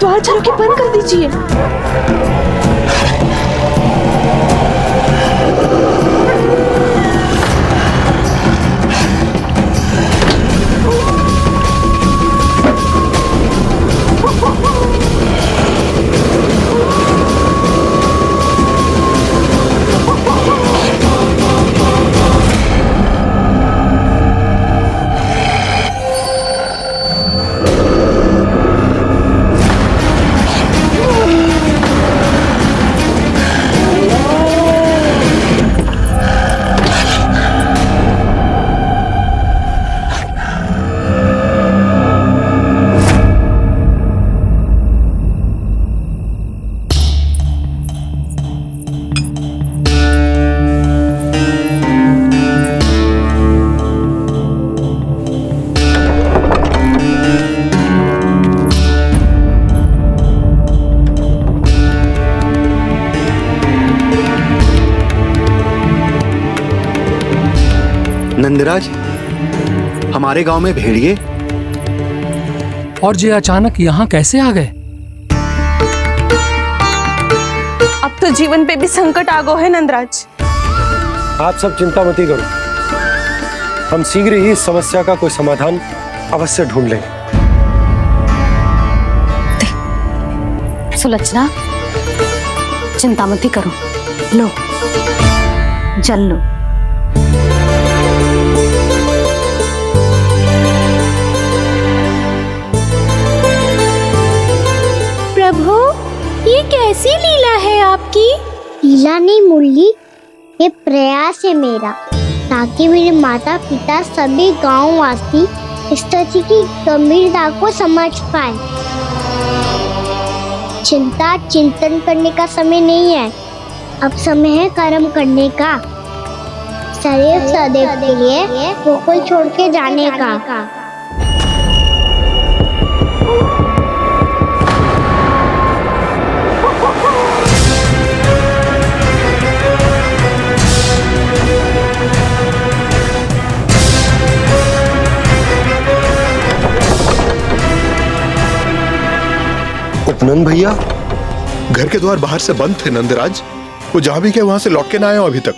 द्वार चलो के बंद कर दीजिए। नंदराज, हमारे गांव में भेड़िए और ये अचानक यहाँ कैसे आ गए? अब तो जीवन पे भी संकट आ गो है नंदराज। आप सब चिंता मत करो, हम शीघ्र ही इस समस्या का कोई समाधान अवश्य ढूंढ लेंगे। सुलक्षणा, चिंता मत करो, लो जल लो। प्रभु, ये कैसी लीला है आपकी? लीला नहीं मुरली, ये प्रयास है मेरा, ताकि मेरे माता पिता सभी गांव वासी इस स्थिति की गंभीरता को समझ पाए। चिंता चिंतन करने का समय नहीं है, अब समय है कर्म करने का, सदैव सदैव के लिए गोकुल छोड़ के जाने का। उपनंद भैया, घर के द्वार बाहर से बंद थे नंदराज, वो जहां भी गए वहां से लौट के ना आए अभी तक।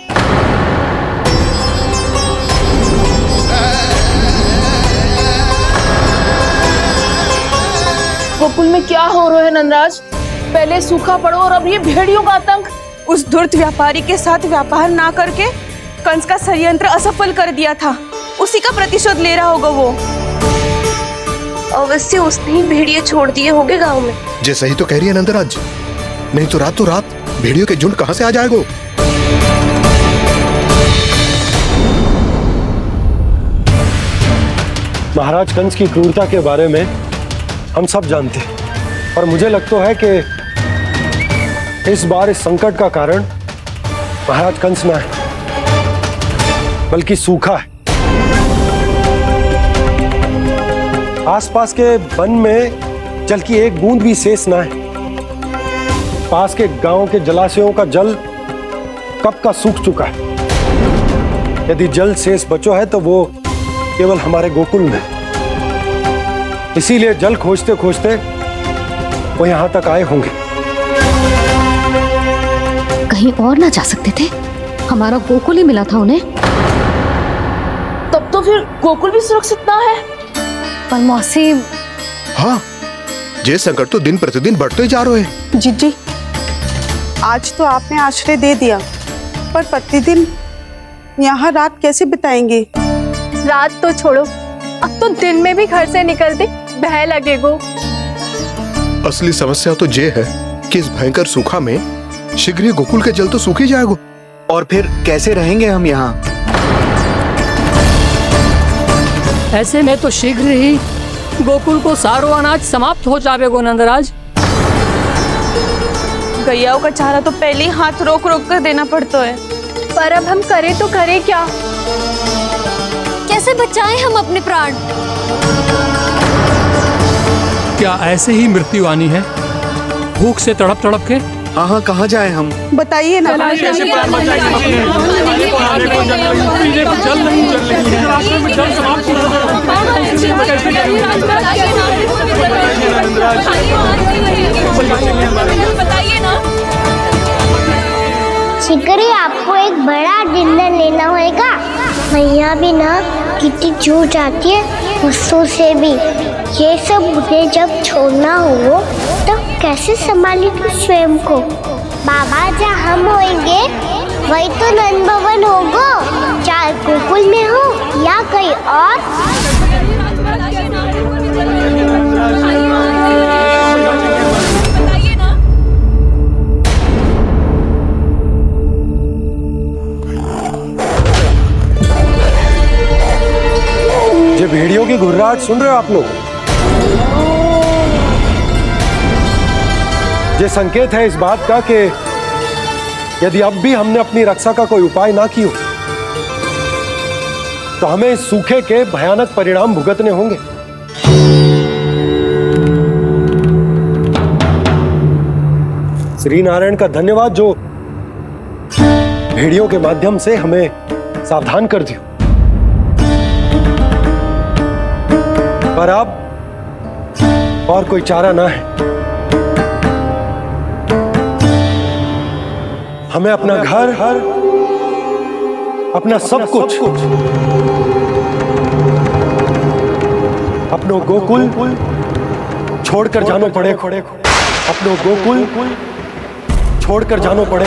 गोकुल में क्या हो रहा है नंदराज? पहले सूखा पड़ो और अब ये भेड़ियों का आतंक। उस धूर्त व्यापारी के साथ व्यापार ना करके कंस का षड्यंत्र असफल कर दिया था, उसी का प्रतिशोध ले रहा होगा वो। अवश्य उसने ही भेड़िए छोड़ दिए होंगे गांव में। जे सही तो कह रही है नंदराज, नहीं तो रात भेड़ियों के झुंड कहां से आ जाएगा? महाराज कंस की क्रूरता के बारे में हम सब जानते हैं, और मुझे लगता है कि इस बार इस संकट का कारण महाराज कंस ना है, बल्कि सूखा है। आसपास के वन में जल की एक बूंद भी शेष ना है। पास के गांव के जलाशयों का जल कब का सूख चुका है। यदि जल शेष बचो है तो वो केवल हमारे गोकुल में। इसीलिए जल खोजते खोजते वो यहां तक आए होंगे। कहीं और ना जा सकते थे? हमारा गोकुल ही मिला था उन्हें। तब तो फिर गोकुल भी सुरक्षित ना है। पर मौसी, हाँ, ये संकट तो दिन प्रतिदिन बढ़ते जा रहे हैं। जीजी, आज तो आपने आश्रय दे दिया, पर प्रतिदिन यहाँ रात कैसे बिताएंगे? रात तो छोड़ो, अब तो दिन में भी घर से निकलते भय लगेगो। असली समस्या तो ये है कि इस भयंकर सूखा में शीघ्र ही गोकुल के जल तो सूख ही जाएगा। और फिर कैसे रहेंगे हम यहाँ? ऐसे में तो शीघ्र ही गोकुल को सारो अनाज समाप्त हो जाएगा नंदराज। गैयाओं का चारा तो पहले ही हाथ रोक रोक कर देना पड़ता है। पर अब हम करें तो करें क्या? कैसे बचाएं हम अपने प्राण? क्या ऐसे ही मृत्यु आनी है, भूख से तड़प तड़प के? हाँ, कहाँ जाए हम? बताइए ना। बताइए ना। शिकारी, आपको एक बड़ा डिनर लेना होगा। मैया भी ना कितनी चूर जाती है गुस्सों से भी। ये सब मुझे जब छोड़ना हो तो कैसे संभाली तू स्वयं को? बाबा जहाँ हम होंगे वही तो नंद भवन होगा, चाहे गोकुल में हो या कहीं और। बताइए ना। ये भेड़ियों की घुर्राहट सुन रहे हो आप लोग? ये संकेत है इस बात का कि यदि अब भी हमने अपनी रक्षा का कोई उपाय ना किया तो हमें इस सूखे के भयानक परिणाम भुगतने होंगे। श्री नारायण का धन्यवाद जो भेड़ियों के माध्यम से हमें सावधान कर दिया। पर अब और कोई चारा ना है। हमें अपना घर, अपना सब कुछ, अपनो गोकुल छोड़कर जानो पड़े। अपनो गोकुल छोड़कर जानो पड़े।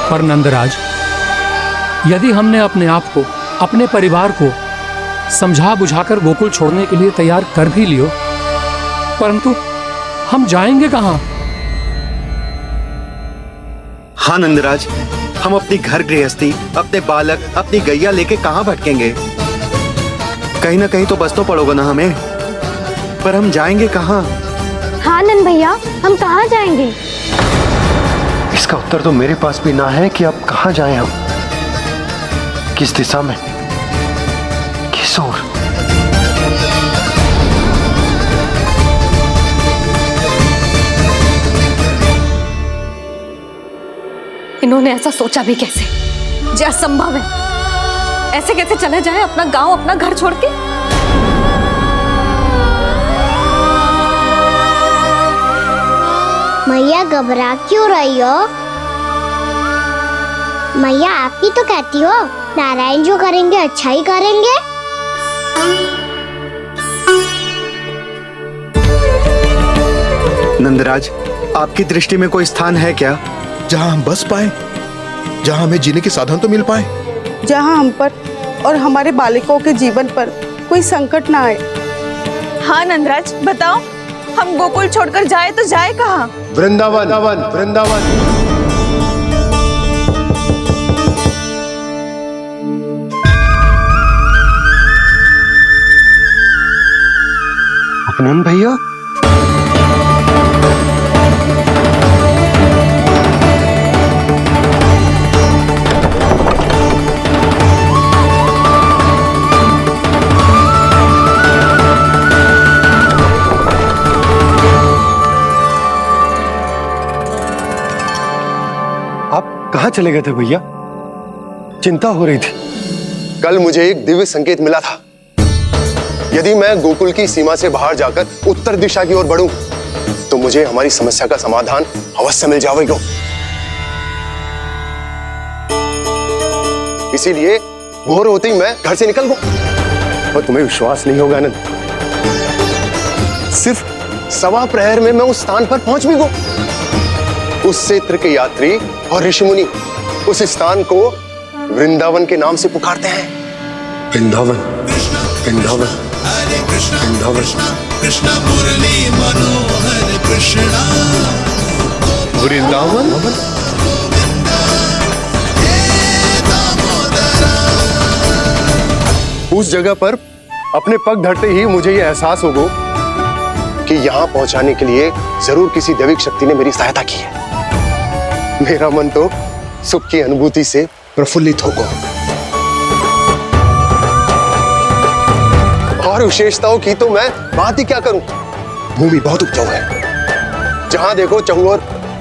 पर नंदराज, यदि हमने अपने आप को, अपने परिवार को समझा बुझाकर गोकुल छोड़ने के लिए तैयार कर भी लियो, परंतु हम जाएंगे कहां? हाँ नंदराज, हम अपनी घर गृहस्थी, अपने बालक, अपनी गैया लेके कहाँ भटकेंगे? कहीं ना कहीं तो बस तो पड़ोगा ना हमें। पर हम जाएंगे कहाँ? हाँ नंद भैया, हम कहाँ जाएंगे? इसका उत्तर तो मेरे पास भी ना है कि अब कहां जाएं हम, किस दिशा में, किस ओर। इन्होंने ऐसा सोचा भी कैसे? जो असंभव है। ऐसे कैसे चले जाए अपना गांव, अपना घर छोड़ के? मैया घबरा क्यों रही हो? मैया आप ही तो कहती हो नारायण जो करेंगे अच्छा ही करेंगे। नंदराज, आपकी दृष्टि में कोई स्थान है क्या जहां हम बस पाए, जहां हमें जीने के साधन तो मिल पाए, जहाँ हम पर और हमारे बालकों के जीवन पर कोई संकट ना आए। हाँ नंदराज, बताओ, हम गोकुल छोड़कर जाए तो जाए कहाँ? वृंदावन, वृंदावन। अपनन भैया, कहाँ चले गए थे भैया? चिंता हो रही थी। कल मुझे एक दिव्य संकेत मिला था। यदि मैं गोकुल की सीमा से बाहर जाकर उत्तर दिशा की ओर बढ़ूं, तो मुझे हमारी समस्या का समाधान अवश्य मिल जाएगा। इसीलिए भोर होते ही मैं घर से निकल गया। और तुम्हें विश्वास नहीं होगा आनंद, सिर्फ 1.25 प्रहर में मैं उस स्थान पर पहुंच भी गया। उस क्षेत्र के यात्री और ऋषिमुनि उस स्थान को वृंदावन के नाम से पुकारते हैं। वृंदावन, वृंदावन, वृंदावन। कृष्ण मुरली मनोहर कृष्णा। वृंदावन? उस जगह पर अपने पग धरते ही मुझे यह एहसास होगा कि यहां पहुंचाने के लिए जरूर किसी दैविक शक्ति ने मेरी सहायता की है। मेरा मन तो सुख की अनुभूति से प्रफुल्लित होगा। और विशेषताओं की तो मैं बात ही क्या करूं। भूमि बहुत उपजाऊ है, जहां देखो चहुओर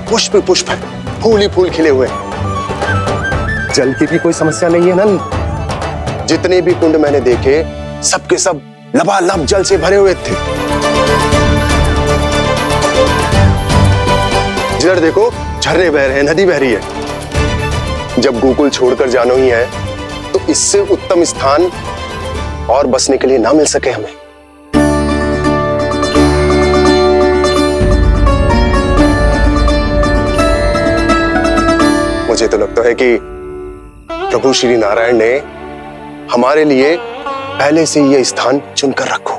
पुष्प पुष्प है, फूल ही फूल खिले हुए हैं। जल की भी कोई समस्या नहीं है नंद। जितने भी कुंड मैंने देखे सबके सब लबालब जल से भरे हुए थे। जिधर देखो झरने बह रहे हैं, नदी बह रही है। जब गोकुल छोड़कर जाना ही है तो इससे उत्तम स्थान और बसने के लिए ना मिल सके हमें। मुझे तो लगता है कि प्रभु श्री नारायण ने हमारे लिए पहले से यह स्थान चुनकर रखो।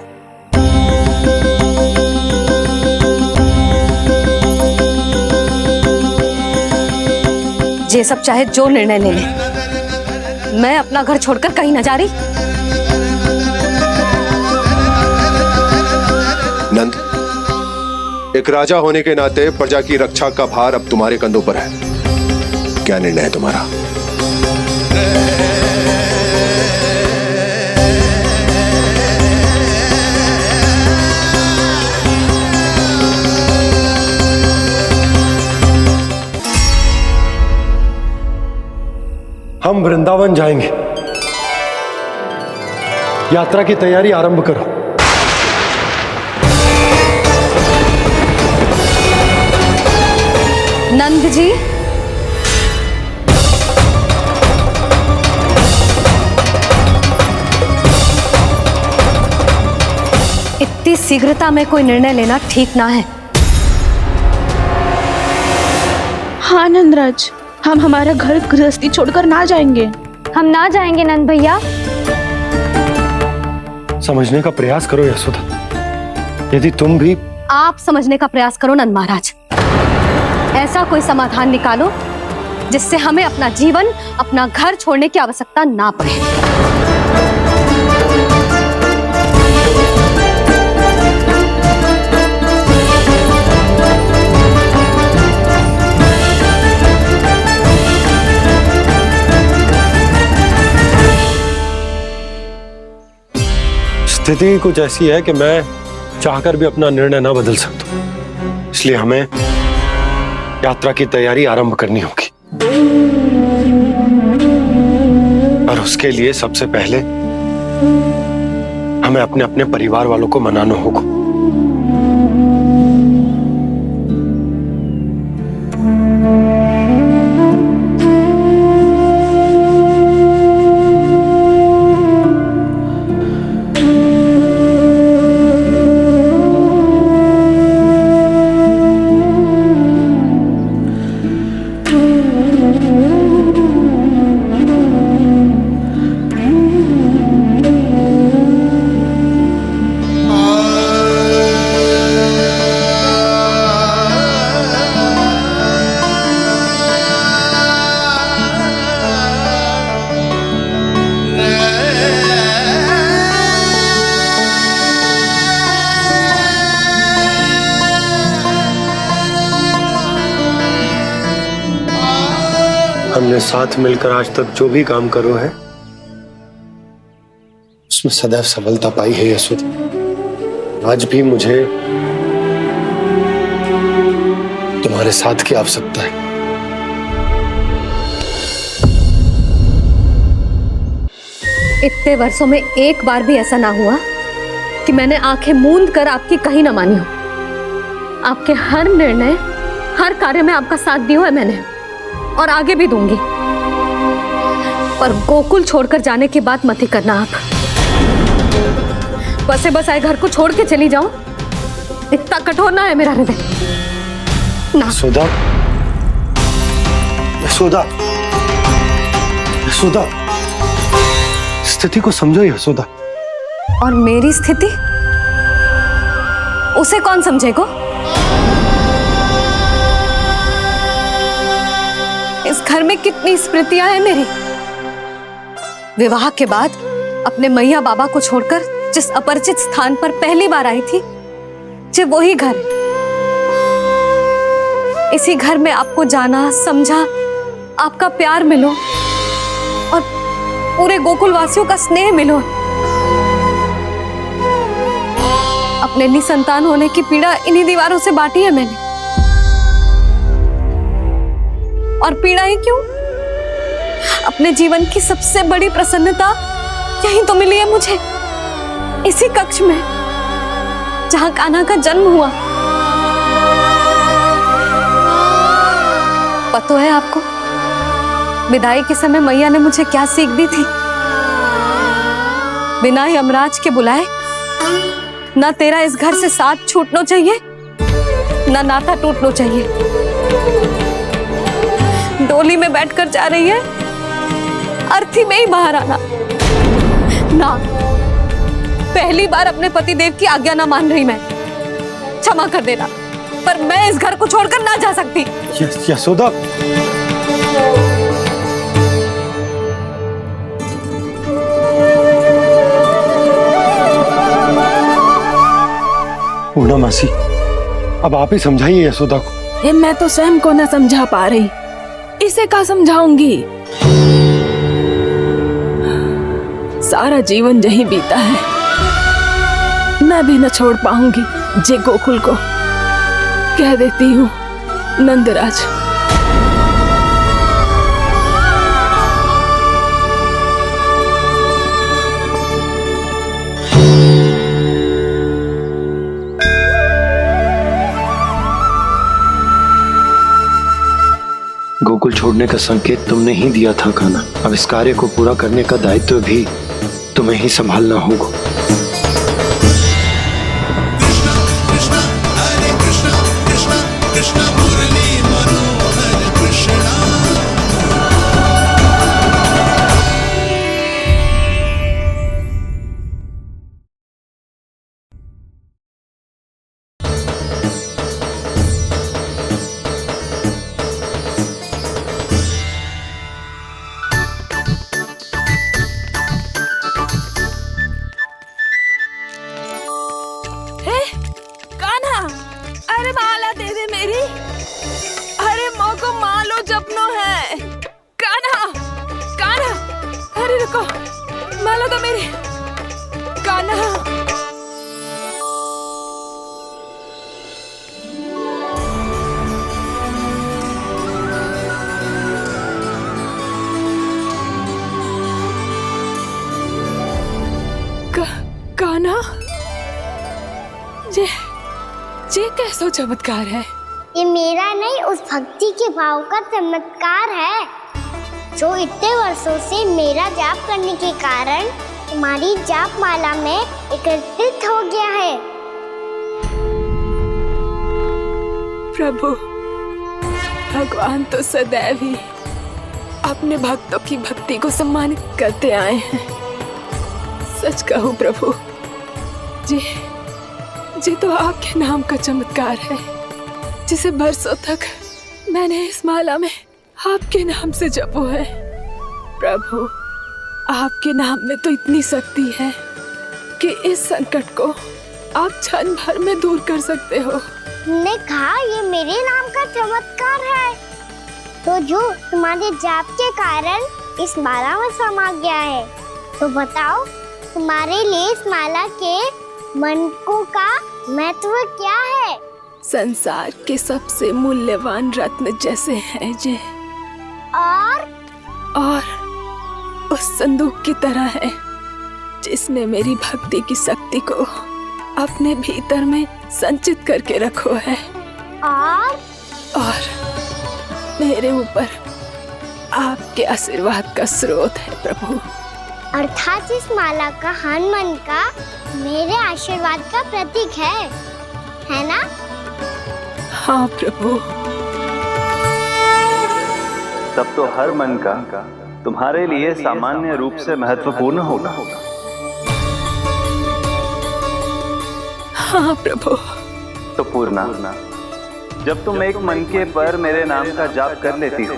ये सब चाहे जो निर्णय ले ले, मैं अपना घर छोड़कर कहीं न जा रही। नंद, एक राजा होने के नाते प्रजा की रक्षा का भार अब तुम्हारे कंधों पर है। क्या निर्णय है तुम्हारा? हम वृंदावन जाएंगे। यात्रा की तैयारी आरंभ करो। नंद जी, इतनी शीघ्रता में कोई निर्णय लेना ठीक ना है। हाँ नंदराज, हम हमारा घर गृहस्थी छोड़कर ना जाएंगे। हम ना जाएंगे नंद भैया। समझने का प्रयास करो यशोदा। यदि तुम भी आप समझने का प्रयास करो नंद महाराज। ऐसा कोई समाधान निकालो जिससे हमें अपना जीवन, अपना घर छोड़ने की आवश्यकता ना पड़े। स्थिति कुछ ऐसी है कि मैं चाहकर भी अपना निर्णय ना बदल सकता, इसलिए हमें यात्रा की तैयारी आरंभ करनी होगी। और उसके लिए सबसे पहले हमें अपने अपने परिवार वालों को मनाना होगा। हमने साथ मिलकर आज तक जो भी काम करो है उसमें सदैव सफलता पाई है यशोदा। आज भी मुझे तुम्हारे साथ की आवश्यकता है। इतने वर्षों में एक बार भी ऐसा ना हुआ कि मैंने आंखें मूंद कर आपकी कहीं ना मानी हो। आपके हर निर्णय, हर कार्य में आपका साथ दिया है मैंने, और आगे भी दूंगी। पर गोकुल छोड़कर जाने की बात मत ही करना आप। बसे बस आए घर को छोड़ के चली जाऊं, इतना कठोर ना है मेरा हृदय ना। यशोदा, यशोदा, यशोदा, स्थिति को समझो यशोदा। और मेरी स्थिति उसे कौन समझेगा? इस घर में कितनी स्मृतियां हैं मेरी। विवाह के बाद अपने मैया बाबा को छोड़कर जिस अपरिचित स्थान पर पहली बार आई थी, जो वही घर। इसी घर में आपको जाना, समझा, आपका प्यार मिलो और पूरे गोकुल वासियों का स्नेह मिलो। अपने निसंतान होने की पीड़ा इन्हीं दीवारों से बांटी है मैंने। और पीड़ा ही क्यों? अपने जीवन की सबसे बड़ी प्रसन्नता यही तो मिली है मुझे, इसी कक्ष में जहां कान्हा का जन्म हुआ। पता है आपको विदाई के समय मैया ने मुझे क्या सीख दी थी? बिना यमराज के बुलाए ना तेरा इस घर से साथ छूटना चाहिए, ना नाता टूटना चाहिए। डोली में बैठकर जा रही है, अर्थी में ही बाहर आना ना। पहली बार अपने पति देव की आज्ञा ना मान रही मैं, क्षमा कर देना, पर मैं इस घर को छोड़कर ना जा सकती। यशोदा, पूर्णा मासी, अब आप ही समझाइए यशोदा को। ये मैं तो स्वयं को न समझा पा रही, इसे क्या समझाऊंगी? सारा जीवन यही बीता है, मैं भी न छोड़ पाऊंगी जे गोकुल को। कह देती हूँ नंदराज। गोकुल छोड़ने का संकेत तुमने ही दिया था कान्हा। अब इस कार्य को पूरा करने का दायित्व भी तुम्हें ही संभालना होगा। कृष्ण हरे कृष्ण कृष्ण कृष्ण मुरली मनोहर कृष्ण। अरे माला दे दे मेरी। अरे मोको मालो जपनो है। कान्हा, कान्हा, अरे रुको, माला तो मेरी। कान्हा, कान्हा, ये कैसा चमत्कार है? ये मेरा नहीं, उस भक्ति के भाव का चमत्कार है जो इतने वर्षों से मेरा जाप करने के कारण तुम्हारी जाप माला में एकत्रित हो गया है। प्रभु, भगवान तो सदैव ही अपने भक्तों की भक्ति को सम्मानित करते आए हैं। सच कहूँ प्रभु, जी तो आपके नाम का चमत्कार है, जिसे बरसों तक मैंने इस माला में आपके नाम से जपो है। प्रभु, आपके नाम में तो इतनी शक्ति है कि इस संकट को आप क्षण भर में दूर कर सकते हो। तुमने कहा ये मेरे नाम का चमत्कार है, तो जो तुम्हारे जाप के कारण इस माला में समा गया है, तो बताओ तुम्हारे लिए इस माला के मनकों का महत्व क्या है? संसार के सबसे मूल्यवान रत्न जैसे हैं जे, और उस संदूक की तरह है जिसने मेरी भक्ति की शक्ति को अपने भीतर में संचित करके रखो है। और मेरे ऊपर आपके आशीर्वाद का स्रोत है प्रभु। अर्थात इस माला का हनुमान का मेरे आशीर्वाद का प्रतीक है ना? हाँ प्रभु। तब तो हर मन का तुम्हारे लिए सामान्य रूप से महत्वपूर्ण होगा। हाँ प्रभु। तो पूर्णा, जब तुम एक मनके पर मेरे नाम का जाप कर लेती हो,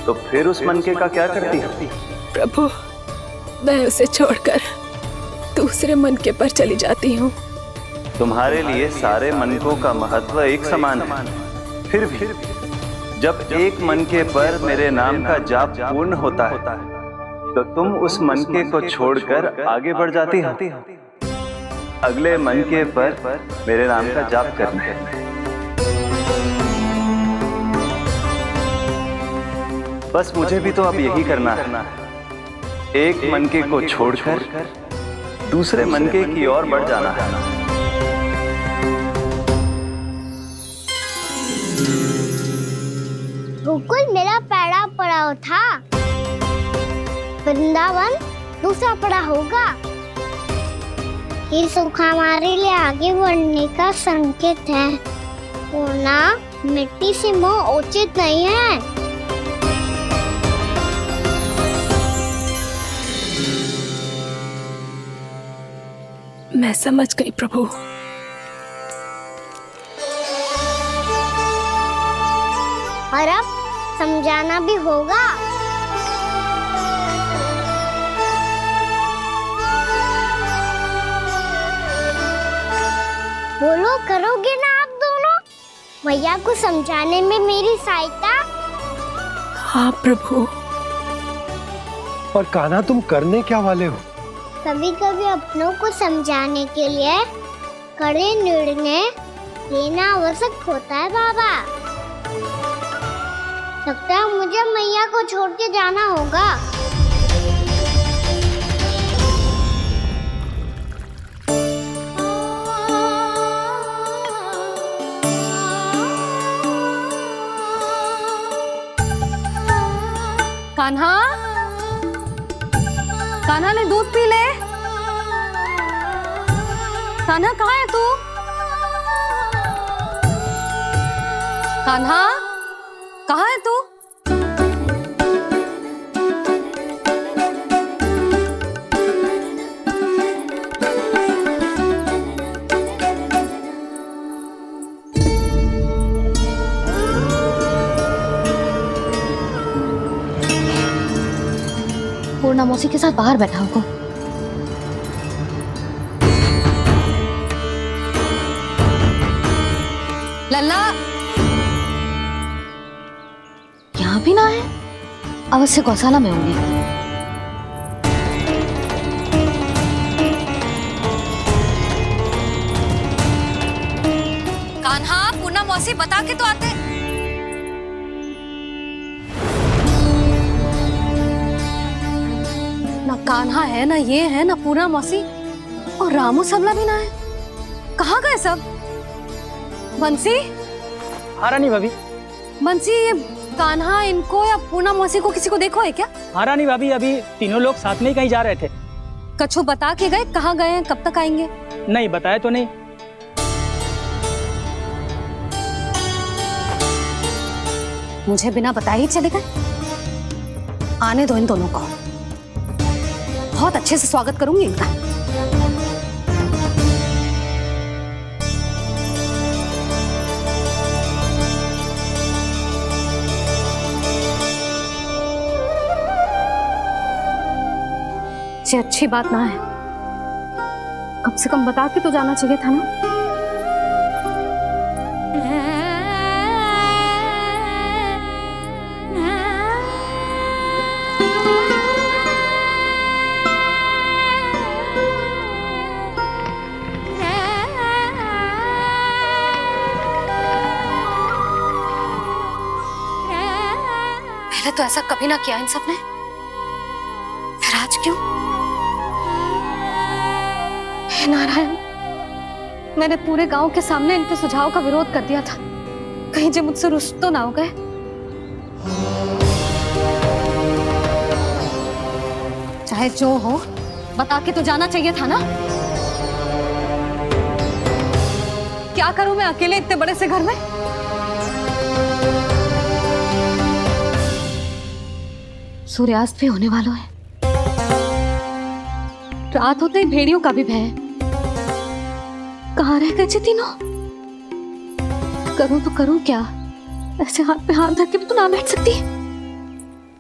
तो फिर उस मनके का क्या करती हो? प्रभु, मैं उसे छोड़कर दूसरे मनके पर चली जाती हूँ। तुम्हारे लिए सारे मनकों का महत्व एक समान है। फिर भी जब एक मनके पर मेरे नाम का जाप पूर्ण होता है, तो तुम उस मनके को छोड़कर आगे बढ़ जाती हो अगले मनके पर मेरे नाम का जाप करने। बस मुझे भी तो अब यही करना है, एक मनके को छोड़कर दूसरे मनके की ओर बढ़ जाना है। गोकुल मेरा पहला पड़ाव था, वृंदावन दूसरा पड़ाव होगा। ये सुख हमारे लिए आगे बढ़ने का संकेत है। पूर्णा, मिट्टी से मोह उचित नहीं है। मैं समझ गई प्रभु। और अब समझाना भी होगा। बोलो, करोगे ना आप दोनों? भैया को समझाने में मेरी सहायता? हाँ प्रभु। और कान्हा, तुम करने क्या वाले हो? कभी कभी अपनों को समझाने के लिए कड़े निर्णय लेना आवश्यक होता है बाबा। लगता है मुझे मैया को छोड़ के जाना होगा। कान्हा, कान्हा ने दूध पी ले। कान्हा कहाँ है तू? कान्हा, कहाँ है तू? पूर्णा मौसी के साथ बाहर बैठा होगा। लल्ला, यहाँ भी ना है, अवश्य गौशाला में होंगे। कान्हा, पूर्णा मौसी बता के तो आते। ना कान्हा है, ना ये है, ना पूर्णा मौसी, और रामू सबला भी ना है। कहाँ गए सब? बंसी? हाँ रानी भाभी। बंसी, ये कान्हा इनको या पूर्णा मौसी को किसी को देखो है क्या? हाँ रानी भाभी, अभी तीनों लोग साथ में ही कहीं जा रहे थे। कछु बता के गए कहाँ गए हैं, कब तक आएंगे? नहीं बताया तो नहीं। मुझे बिना बताए ही चले गए? आने दो इन दोनों को, बहुत अच्छे से स्वागत करूंगी इनका। ये अच्छी बात ना है, कम से कम बता के तो जाना चाहिए था ना। पहले तो ऐसा कभी ना किया इन सब ने, फिर आज क्यों? हे नारायण, मैंने पूरे गांव के सामने इनके सुझाव का विरोध कर दिया था, कहीं जो मुझसे रुष्ट तो ना हो गए। चाहे जो हो, बता के तो जाना चाहिए था ना। क्या करूं मैं अकेले इतने बड़े से घर में? सूर्यास्त भी होने वाला है। रात होते ही भेड़ियों का भी भय है। कहाँ रह गए तीनों? करूं तो करूं क्या? ऐसे हाथ पे हाथ धर के भी तो ना बैठ सकती।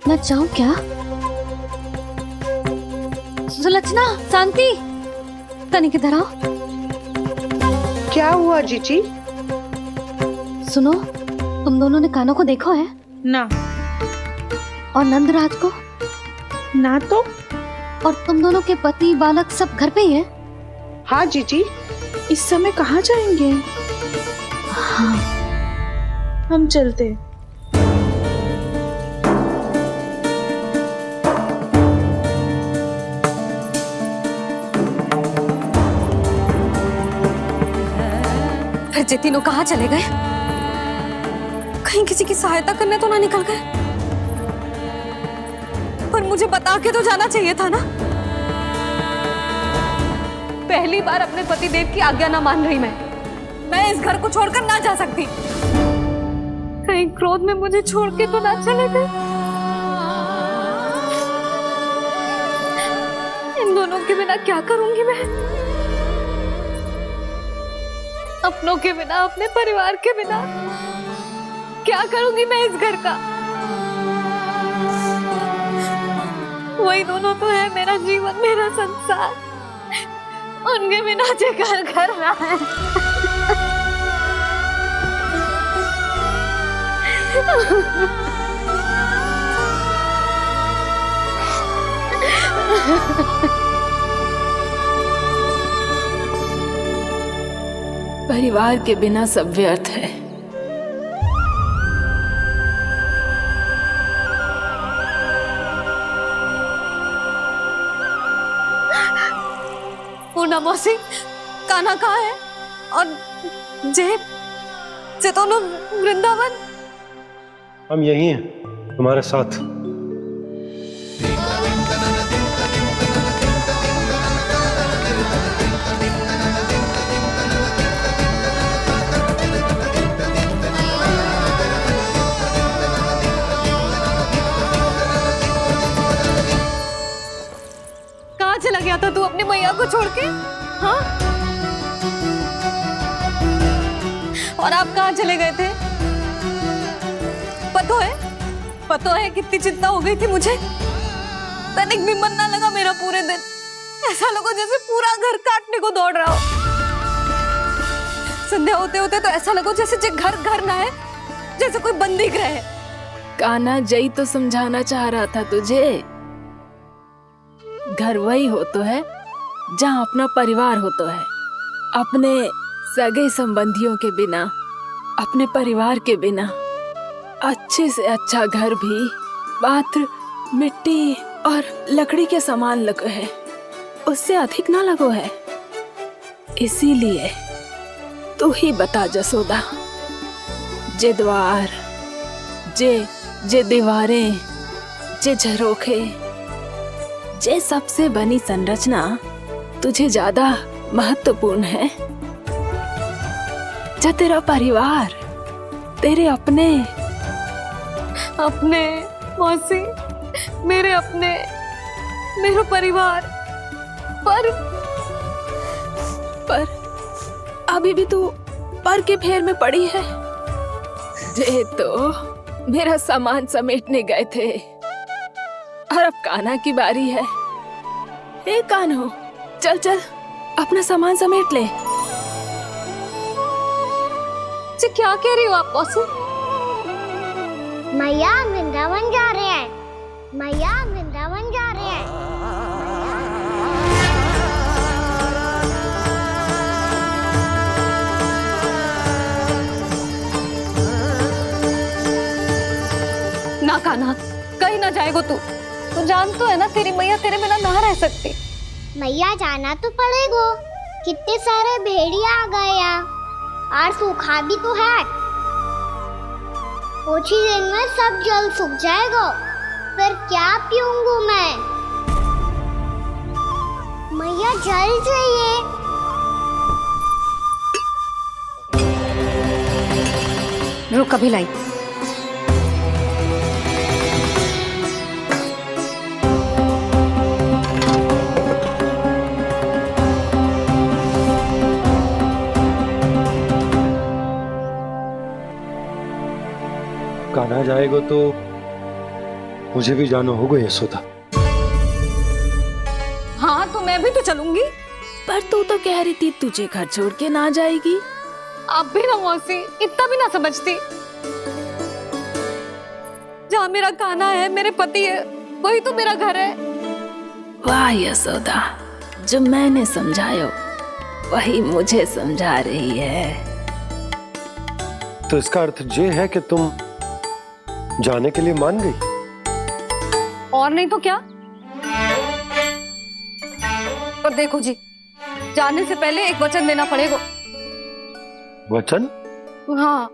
मैं जाऊं क्या? सुलक्षणा, शांति, तनिक इधर आओ। क्या हुआ जीजी? सुनो, तुम दोनों ने कानों को देखो है ना? और नंदराज को ना? तो और तुम दोनों के पति बालक सब घर पे ही है? हाँ जीजी। इस समय कहाँ जाएंगे? हाँ, हम चलते। फिर ये तीनों कहाँ चले गए? कहीं किसी की सहायता करने तो ना निकल गए? पर मुझे बता के तो जाना चाहिए था ना। पहली बार अपने पतिदेव की आज्ञा ना मान रही मैं इस घर को छोड़कर ना जा सकती। कहीं क्रोध में मुझे छोड़ के तो ना चले गए। इन दोनों के बिना क्या करूंगी मैं? अपनों के बिना, अपने परिवार के बिना क्या करूंगी मैं इस घर का? वही दोनों तो है मेरा जीवन, मेरा संसार। उनके बिना जे घर घर रहा है। परिवार के बिना सब व्यर्थ है। पूना मौसी, कान्हा कहाँ है? और जे दोनों वृंदावन? हम यही हैं तुम्हारे साथ। कहाँ चला गया था तू अपनी मैया को छोड़ के? हाँ? और आप कहाँ चले गए थे? पतो है कितनी चिंता हो गई थी मुझे। तनिक भी मन ना लगा मेरा पूरे दिन। ऐसा लगा जैसे पूरा घर काटने को दौड़ रहा हो। संध्या होते होते तो ऐसा लगा जैसे घर घर ना है, जैसे कोई बंदी गृह है। कान्हा, जय तो समझाना चाह रहा था तुझे। घर वही हो तो है जहाँ अपना परिवार हो तो है। अपने सगे संबंधियों के बिना, अपने परिवार के बिना अच्छे से अच्छा घर भी मात्र मिट्टी और लकड़ी के समान लगो है, उससे अधिक ना लगो है। इसीलिए तू ही बता जसोदा, जे द्वार, जे दीवारें, जे झरोखे, जे सबसे बनी संरचना तुझे ज्यादा महत्वपूर्ण है? जा तेरा परिवार, तेरे अपने मौसी, मेरे अपने, मेरा परिवार। पर अभी भी तू पर के फेर में पड़ी है। जे तो मेरा सामान समेटने गए थे और अब कान्हा की बारी है। हे कान्हो, चल चल अपना सामान समेट ले। क्या कह रही हो आप मौसी? मैया वृंदावन जा रहे हैं। मैया वृंदावन जा रहे हैं। ना कान्हा, कहीं ना जाएगो तू। तू जान तो है ना तेरी मैया तेरे बिना ना रह सकती। मैया जाना तो पड़ेगा। कितने सारे भेड़िया आ गए यहाँ और सूखा भी तो है। कुछ ही दिन में सब जल सूख जाएगा। फिर क्या पीऊंगा मैं? मुझे जल चाहिए। रुक, अभी लाई। कान्हा जाएगा तो मुझे भी जाना होगा यशोदा। हाँ तो मैं भी तो चलूंगी। पर तू तो कह रही थी तुझे घर छोड़ के ना जाएगी। आप भी ना मौसी, इतना भी ना समझती। जहाँ मेरा कान्हा है, मेरे पति है, वही तो मेरा घर है। वाह यशोदा, जो मैंने समझायो वही मुझे समझा रही है। तो इसका अर्थ ये है कि तुम जाने के लिए मान गई? और नहीं तो क्या। और देखो जी, जाने से पहले एक वचन देना पड़ेगा। वचन? हाँ,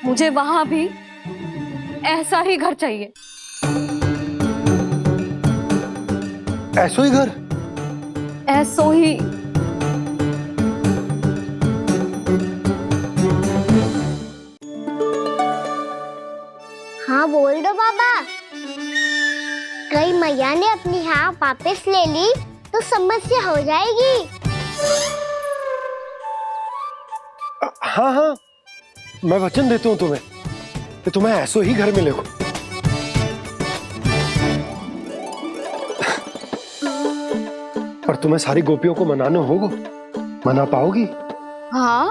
मुझे वहां भी ऐसा ही घर चाहिए। ऐसो ही घर? ऐसो ही। हाँ बोल दो बाबा। कहीं मैया ने अपनी हाँ वापस ले ली तो समस्या हो जाएगी। हाँ हाँ, मैं वचन देता हूँ तुम्हें कि तुम्हें ऐसो ही घर मिलेगा। पर तुम्हें सारी गोपियों को मनाना होगा। मना पाओगी? हाँ,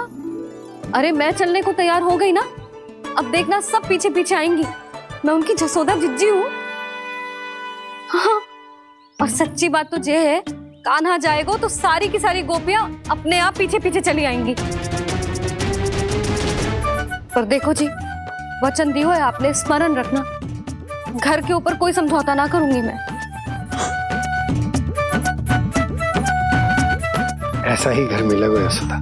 अरे मैं चलने को तैयार हो गई ना। अब देखना सब पीछे पीछे आएंगी। मैं उनकी जसोदा जिज्जी हूँ। हाँ, और सच्ची बात तो ये है, कान्हा जाएगा तो सारी की सारी गोपियां अपने आप पीछे पीछे चली आएंगी। पर देखो जी, वचन दियो है आपने, स्मरण रखना। घर के ऊपर कोई समझौता ना करूंगी मैं। ऐसा ही घर मिलेगा यशोदा।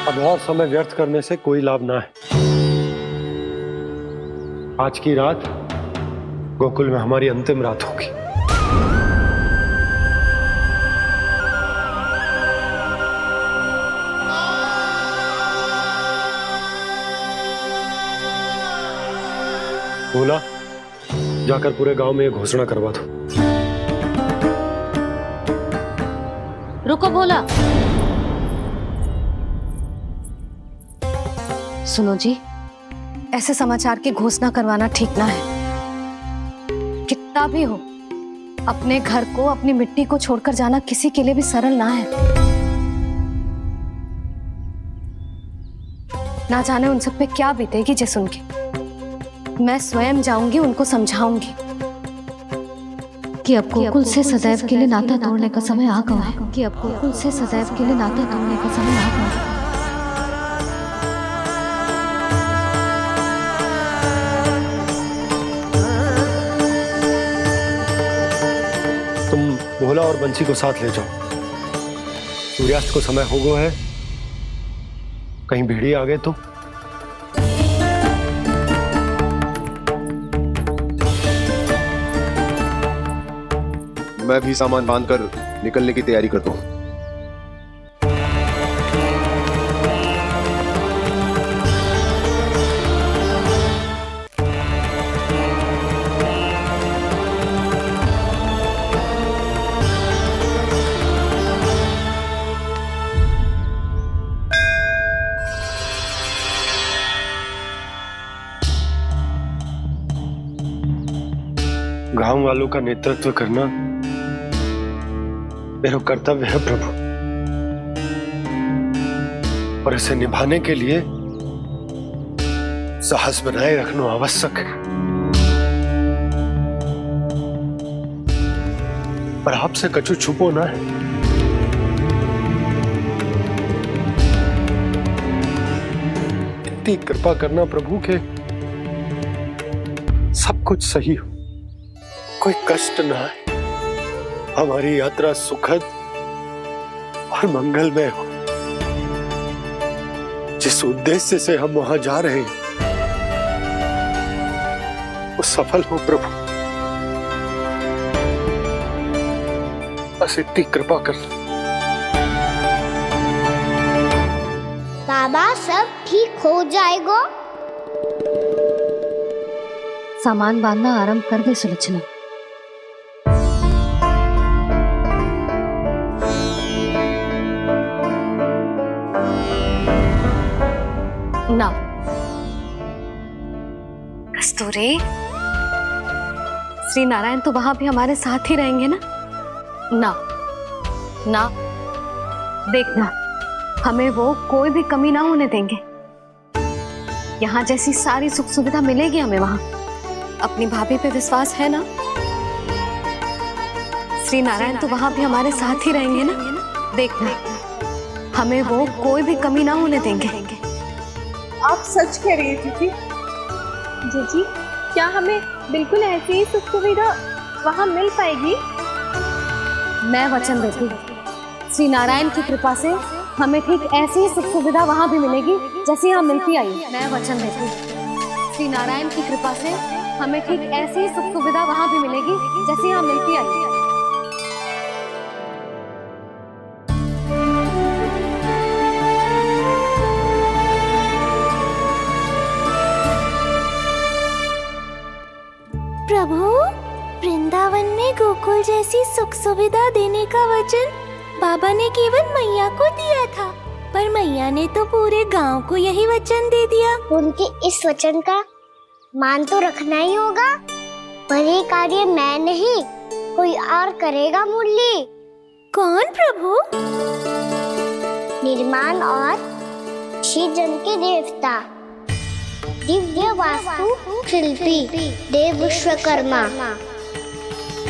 अब और समय व्यर्थ करने से कोई लाभ ना है। आज की रात गोकुल में हमारी अंतिम रात होगी। बोला, जाकर पूरे गांव में ये घोषणा करवा दो। रुको भोला। सुनो जी, ऐसे समाचार की घोषणा करवाना ठीक ना है। कितना भी हो, अपने घर को, अपनी मिट्टी को छोड़कर जाना किसी के लिए भी सरल ना है। ना जाने उन सब पे क्या बीतेगी जे सुन के। मैं स्वयं जाऊंगी, उनको समझाऊंगी कि अब गोकुल से सदैव के लिए नाता तोड़ने का समय आ गया है। कि अब गोकुल से सदैव के लिए नाता तोड़ने का समय आ गया है। तुम भोला और बंसी को साथ ले जाओ। सूर्यास्त को समय हो गया है, कहीं भेड़िए आ गए तो। मैं भी सामान बांधकर निकलने की तैयारी करता हूँ। गांव वालों का नेतृत्व करना मेरा कर्तव्य है प्रभु, और इसे निभाने के लिए साहस बनाए रखना आवश्यक है। पर आपसे कछु छुपो ना है। इतनी कृपा करना प्रभु के सब कुछ सही हो, कोई कष्ट ना है। हमारी यात्रा सुखद और मंगलमय हो। जिस उद्देश्य से हम वहां जा रहे हैं वो सफल हो प्रभु। बस इतनी कृपा कर। बाबा सब ठीक हो जाएगा। सामान बांधना आरंभ कर दे सुलोचना। ना कस्तूरी, श्री नारायण तो वहां भी हमारे साथ ही रहेंगे ना? ना ना, देखना हमें वो कोई भी कमी ना होने देंगे। यहाँ जैसी सारी सुख सुविधा मिलेगी हमें वहां। अपनी भाभी पे विश्वास है ना? श्री नारायण तो वहां भी हमारे साथ ही रहेंगे ना? देखना हमें वो कोई भी कमी ना होने देंगे। आप सच कह रही है दीदी। जीजी, क्या हमें बिल्कुल ऐसी ही सुख सुविधा वहाँ मिल पाएगी? मैं वचन देती हूँ, श्री नारायण की कृपा से हमें ठीक ऐसी ही सुख सुविधा वहाँ भी मिलेगी जैसी यहाँ मिलती आई। मैं वचन देती हूँ, श्री नारायण की कृपा से हमें ठीक ऐसी ही सुख सुविधा वहाँ भी मिलेगी जैसी यहाँ मिलती आई। प्रभु, वृंदावन में गोकुल जैसी सुख सुविधा देने का वचन बाबा ने केवल मैया को दिया था, पर मैया ने तो पूरे गांव को यही वचन दे दिया। उनके इस वचन का मान तो रखना ही होगा, पर ये कार्य मैं नहीं कोई और करेगा। मुरली कौन प्रभु? निर्माण और सृजन के देवता, दिव्य वास्तु शिल्पी देव विश्वकर्मा।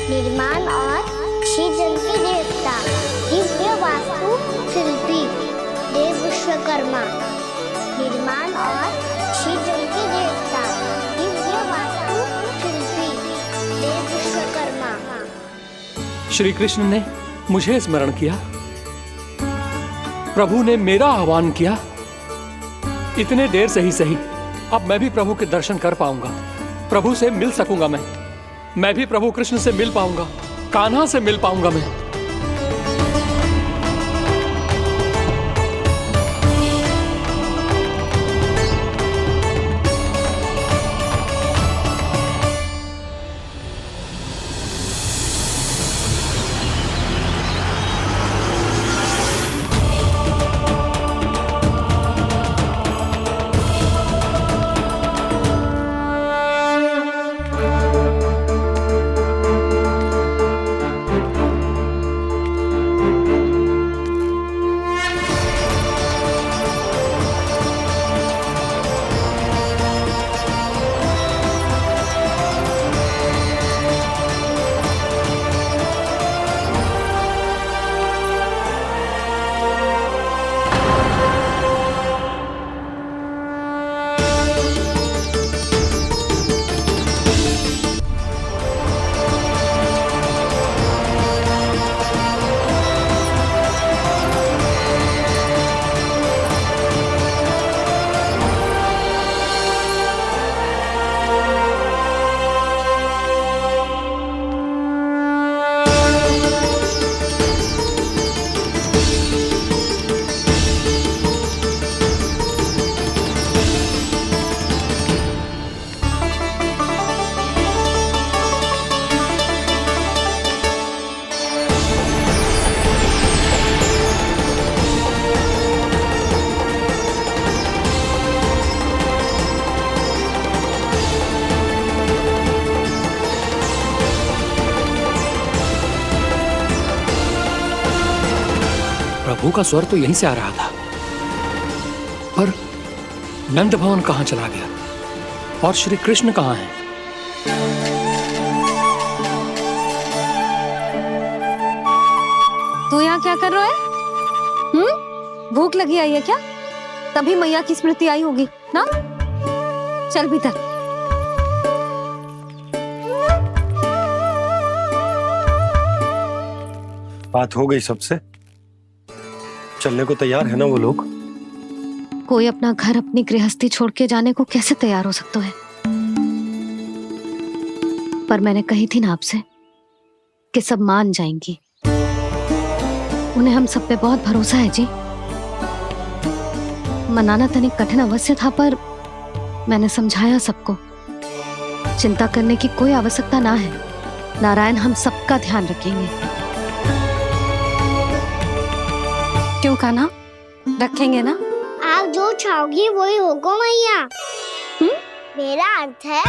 निर्माण और सृजन के देवता, दिव्य वास्तु शिल्पी देव विश्वकर्मा। निर्माण और सृजन के देवता, दिव्य वास्तु शिल्पी देव विश्वकर्मा। श्री कृष्ण ने मुझे स्मरण किया, प्रभु ने मेरा आह्वान किया। इतने देर से ही सही, अब मैं भी प्रभु के दर्शन कर पाऊंगा, प्रभु से मिल सकूंगा। मैं भी प्रभु कृष्ण से मिल पाऊंगा, कान्हा से मिल पाऊंगा मैं। प्रभु का स्वर तो यहीं से आ रहा था, पर नंद भवन कहां चला गया और श्री कृष्ण कहां हैं? तू यहाँ क्या कर रहा है? भूख लगी आई है क्या? तभी मैया की स्मृति आई होगी ना? चल भीतर। बात हो गई सबसे? चलने को तैयार है ना वो लोग? कोई अपना घर अपनी गृहस्थी छोड़ के जाने को कैसे तैयार हो सकता है? पर मैंने कही थी ना आपसे कि सब मान जाएंगी। उन्हें हम सब पे बहुत भरोसा है जी। मनाना तनिक कठिन अवश्य था, पर मैंने समझाया सबको। चिंता करने की कोई आवश्यकता ना है। नारायण हम सबका ध्यान रखेंगे। क्यों कान्हा, रखेंगे ना? आप जो चाहोगी वही होगा मैया। मेरा अर्थ है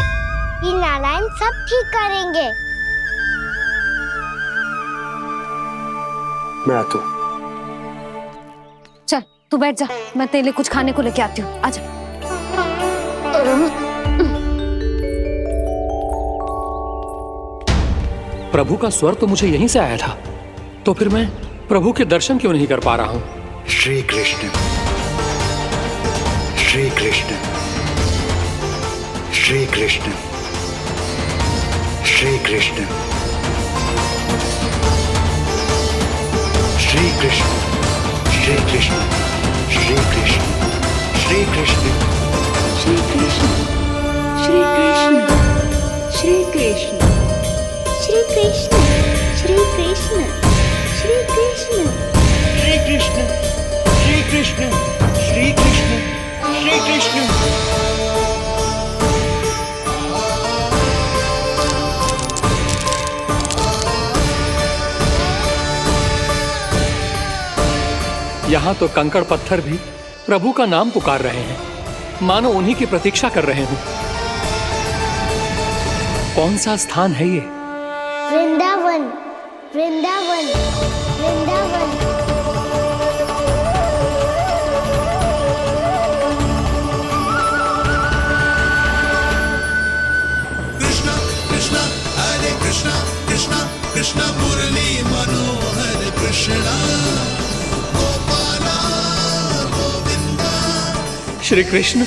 कि नारायण सब ठीक करेंगे। मैं आता हूँ। चल तू बैठ जा, मैं तेरे लिए कुछ खाने को लेके आती हूँ। आजा। प्रभु का स्वर तो मुझे यहीं से आया था, तो फिर मैं प्रभु के दर्शन क्यों नहीं कर पा रहा हूँ? श्री कृष्ण, श्री कृष्ण, श्री कृष्ण, श्री कृष्ण, श्री कृष्ण, श्री कृष्ण, श्री कृष्ण, श्री कृष्ण, श्री कृष्ण, श्री कृष्ण, श्री कृष्ण, श्री कृष्ण, श्री कृष्ण, श्री कृष्ण, श्री कृष्ण, श्री कृष्ण, श्री कृष्ण, श्री कृष्ण। यहाँ तो कंकड़ पत्थर भी प्रभु का नाम पुकार रहे हैं, मानो उन्हीं की प्रतीक्षा कर रहे हो। कौन सा स्थान है ये? वृंदावन, वृंदावन, वृंदावन। कृष्णा कृष्णा हरे कृष्णा, कृष्णा कृष्णा मुरली मनोहर कृष्णा, गोपाला गोविंदा श्री कृष्ण।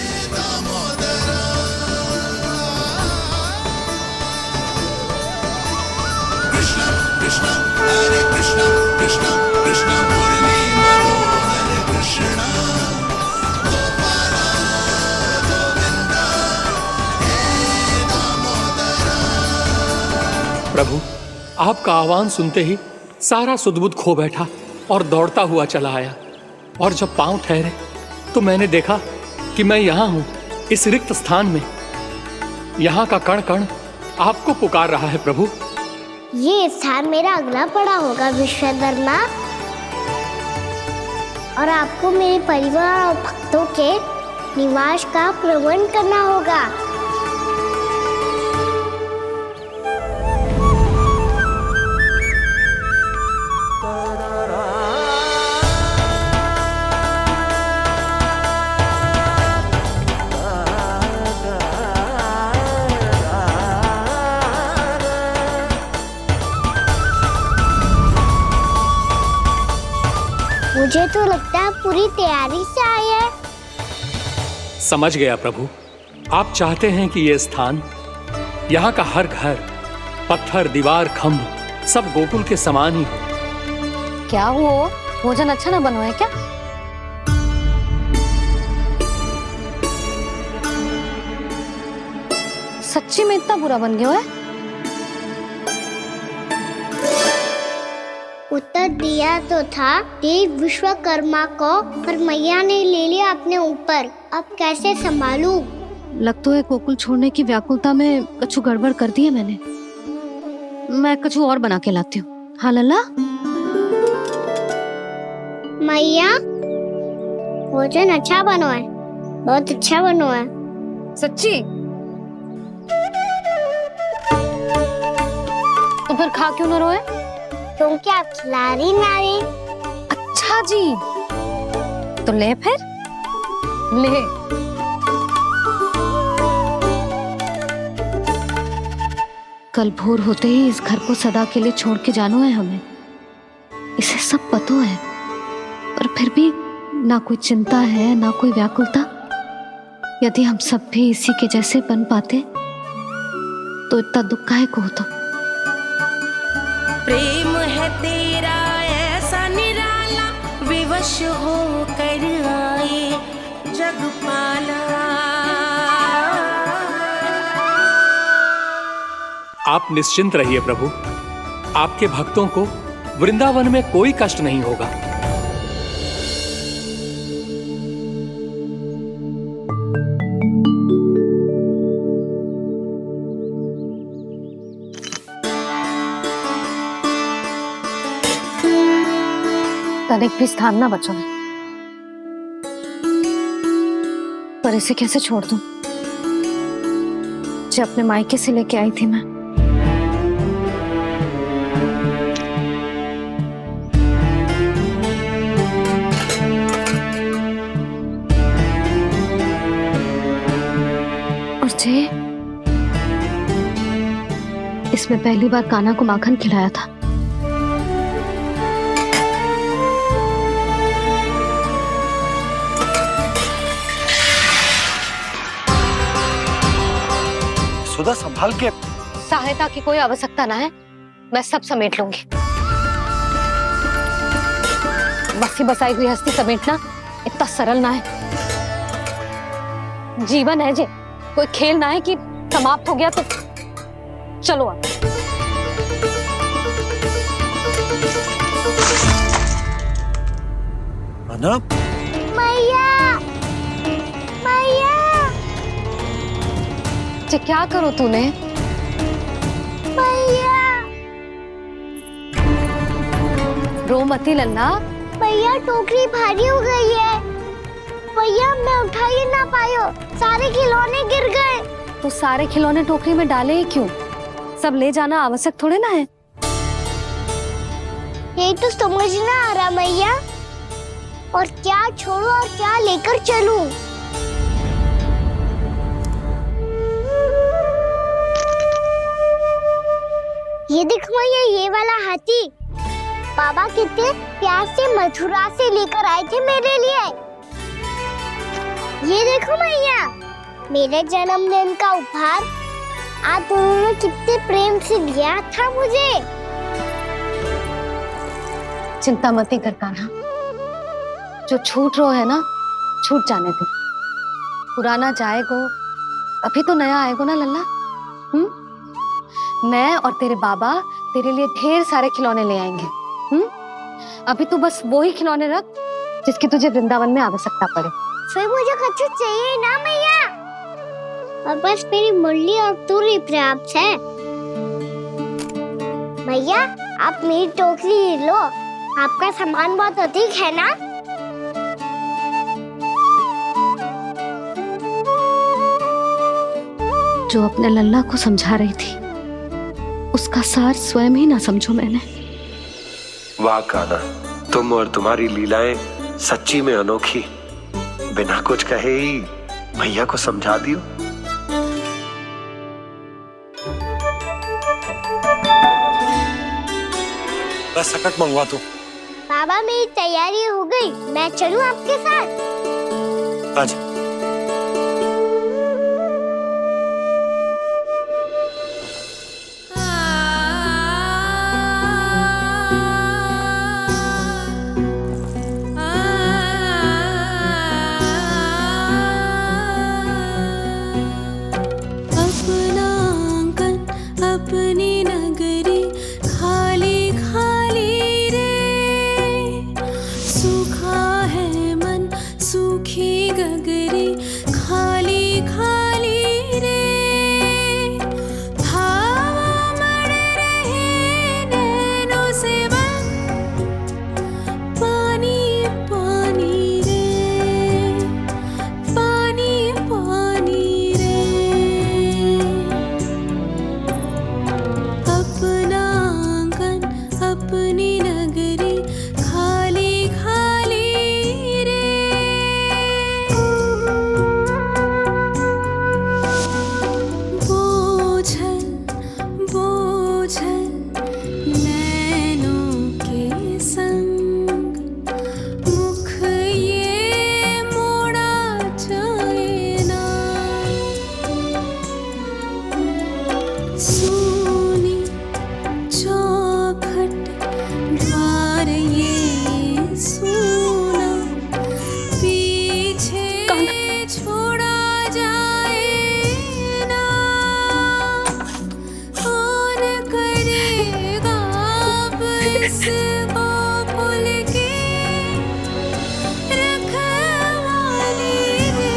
कृष्णा कृष्णा हरे कृष्णा, कृष्णा कृष्णा मुरली मनोहर कृष्णा, गोपाला गोविंदा हे दामोदरा। प्रभु, आपका आह्वान सुनते ही सारा सुध-बुध खो बैठा और दौड़ता हुआ चला आया। और जब पांव ठहरे तो मैंने देखा कि मैं यहाँ हूँ, इस रिक्त स्थान में। यहाँ का कण कण आपको पुकार रहा है प्रभु। ये स्थान मेरा अगला पड़ा होगा विश्वकर्मा, और आपको मेरे परिवार और भक्तों के निवास का प्रबंध करना होगा। मुझे तो लगता है पूरी तैयारी से आए हैं। समझ गया प्रभु, आप चाहते हैं कि ये स्थान, यहाँ का हर घर, पत्थर, दीवार, खम्भ सब गोकुल के समान ही हो। क्या हुआ? भोजन अच्छा ना बनो है क्या? सच्ची में इतना बुरा बन गया है? उत्तर दिया तो था देव विश्वकर्मा को, पर मैया ने ले लिया अपने ऊपर। अब कैसे संभालूं? लग तो है गोकुल छोड़ने की व्याकुलता में कछु गड़बड़ कर दी है मैंने। मैं कछु और बना के लाती हूँ। हाँ लल्ला? मैया, भोजन अच्छा बनो है, बहुत अच्छा बनो है। सच्ची? तो फिर खा क्यों न रोए? क्योंकि आप खिलाड़ी नारी। अच्छा जी, तो ले फिर ले। कल भोर होते ही इस घर को सदा के लिए छोड़ के जाना है हमें। इसे सब पता है, पर फिर भी ना कोई चिंता है ना कोई व्याकुलता। यदि हम सब भी इसी के जैसे बन पाते तो इतना दुख काहे को होता। प्रेम है तेरा खुश हो कर आए जगपाला। आप निश्चिंत रहिए प्रभु, आपके भक्तों को वृंदावन में कोई कष्ट नहीं होगा। तनिक भी स्थान ना बचो, पर इसे कैसे छोड़ दूं? जो अपने मायके से लेके आई थी मैं। और जे इसमें पहली बार कान्हा को माखन खिलाया था। सुधा संभाल के। सहायता की कोई आवश्यकता ना है, मैं सब समेट लूंगी। बसी बसाई हुई हस्ती समेटना इतना सरल ना है। जीवन है जे, कोई खेल ना है कि समाप्त हो गया तो चलो अब। मैया, मैया। जे क्या करो तूने? मैया, रो मती लल्ला। भैया टोकरी भारी हो गई है। भैया मैं उठा ही ना पायो, सारे खिलौने गिर गए। तो सारे खिलौने टोकरी में डाले ही क्यों? सब ले जाना आवश्यक थोड़े ना है। यही तो समझ ना आ रहा मैया, और क्या छोड़ू और क्या लेकर चलूं? ये देखो मैया, ये वाला हाथी बाबा कितने प्यार से मथुरा से लेकर आए थे मेरे लिए। ये देखो मैया, मेरे जन्मदिन का उपहार आज उन्होंने कितने प्रेम से दिया था मुझे। चिंता मत कर कान्हा, जो छूट रो है ना, छूट जाने दे। पुराना जाएगो, अभी तो नया आएगो ना लल्ला। मैं और तेरे बाबा तेरे लिए ढेर सारे खिलौने ले आएंगे। अभी तू बस वो ही खिलौने रख जिसकी तुझे वृंदावन में आवश्यकता पड़े। फिर मुझे कुछ चाहिए ना मैया, और बस मेरी मुरली और तुरी पर्याप्त है। मैया आप मेरी टोकरी लो, आपका सामान बहुत अधिक है ना। जो अपने लल्ला को समझा रही थी, उसका सार स्वयं ही ना समझो मैंने। वाह कान्हा, तुम और तुम्हारी लीलाएं सच्ची में अनोखी। बिना कुछ कहे ही भैया को समझा दियो। बस सकट मंगवा दो। बाबा मेरी तैयारी हो गई, मैं चलूं आपके साथ? आजा। अपना आंगन अपनी नगरी खाली खाली रे, सूखा है मन सूखी गगरी। उस गोकुल की रखवाली रे।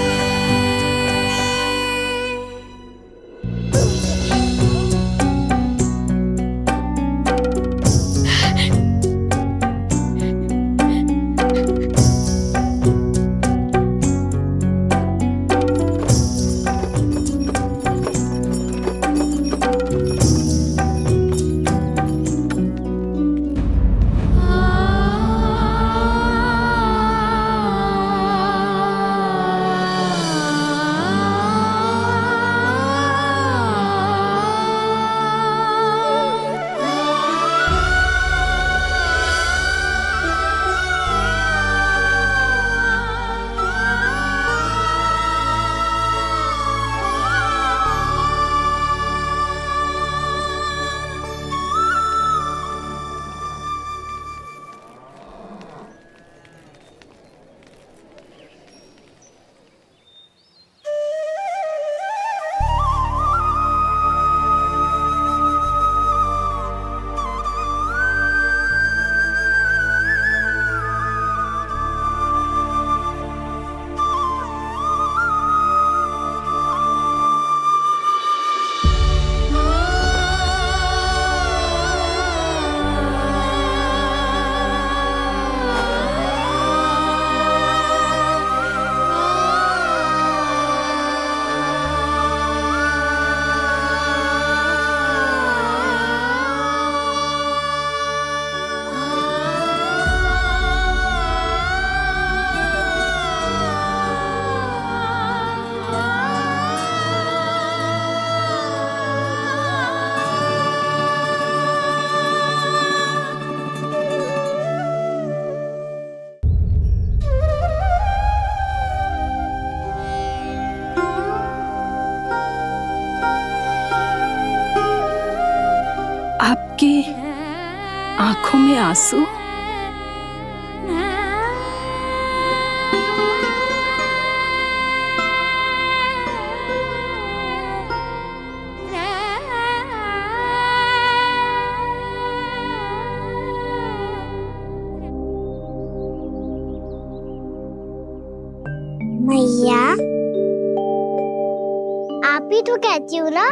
आपकी आंखों में आंसू? मैया, आप ही तो कहती हो ना,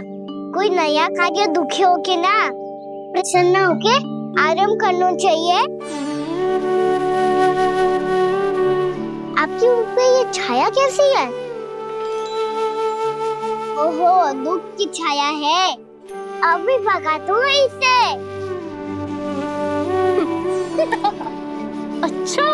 कोई नया कार्य दुखी होके ना प्रसन्न होके आराम करना चाहिए। आपकी मुख पे ये छाया कैसी है? ओहो, दुख की छाया है। अभी भगा दो इसे। अच्छा।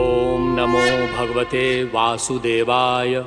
ओम नमो भगवते वासुदेवाय।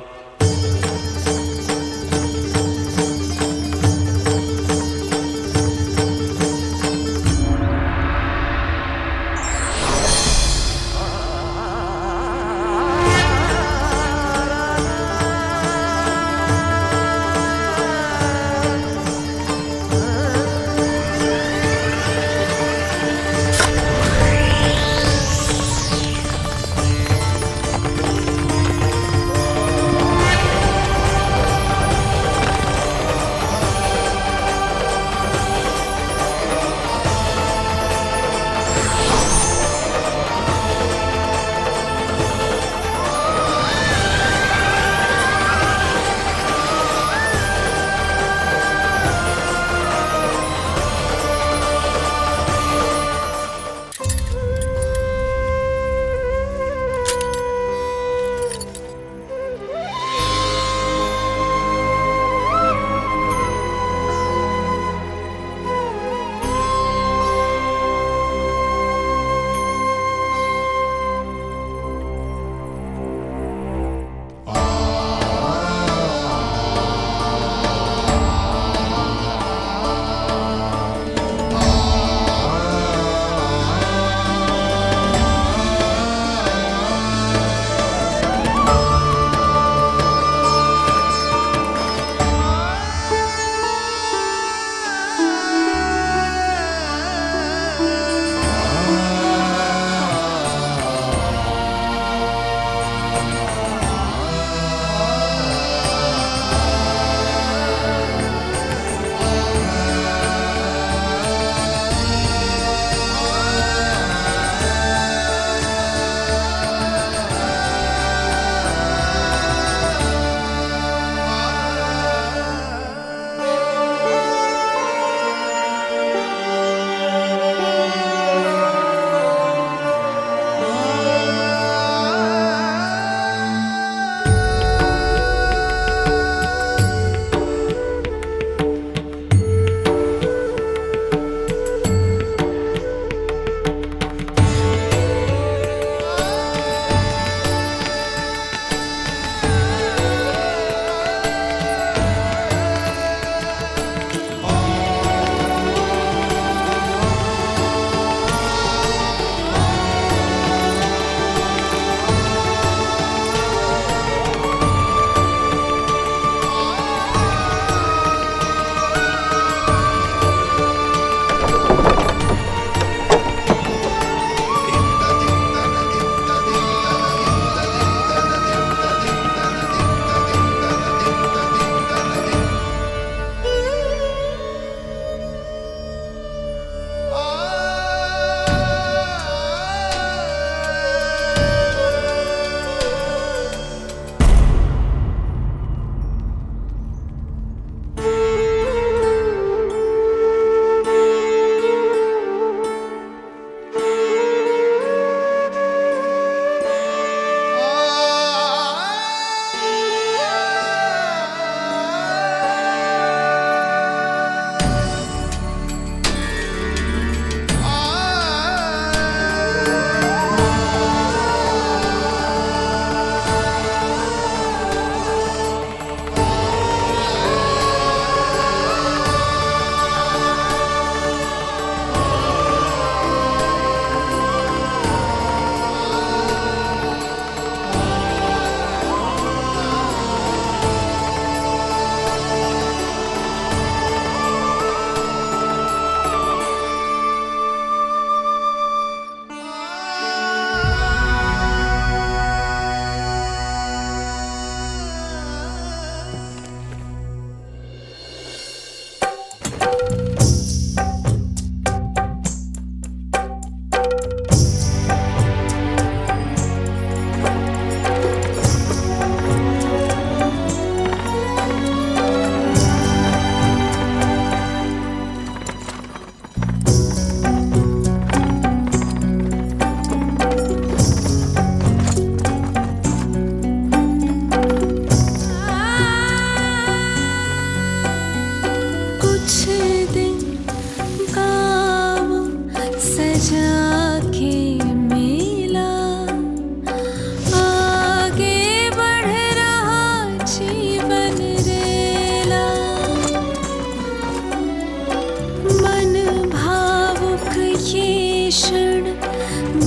भीषण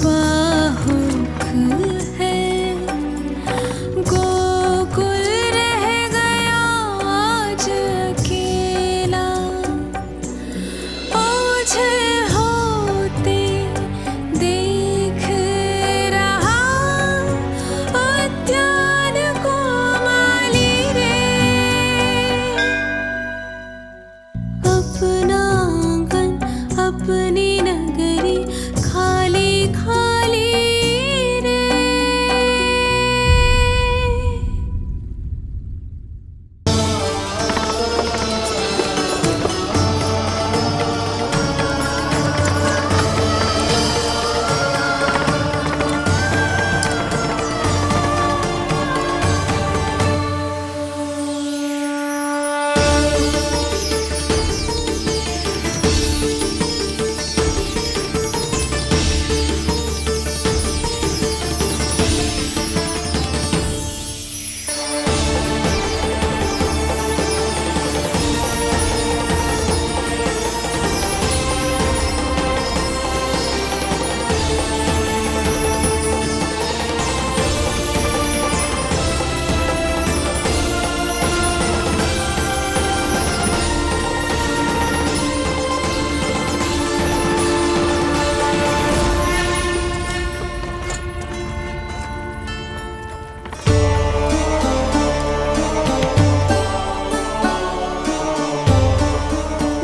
बाहुक है, गोकुल रह गया आज अकेला, ओझल होते देख रहा उद्यान को माली रे। अपना आंगन अपनी नगरी खाली खाली रे।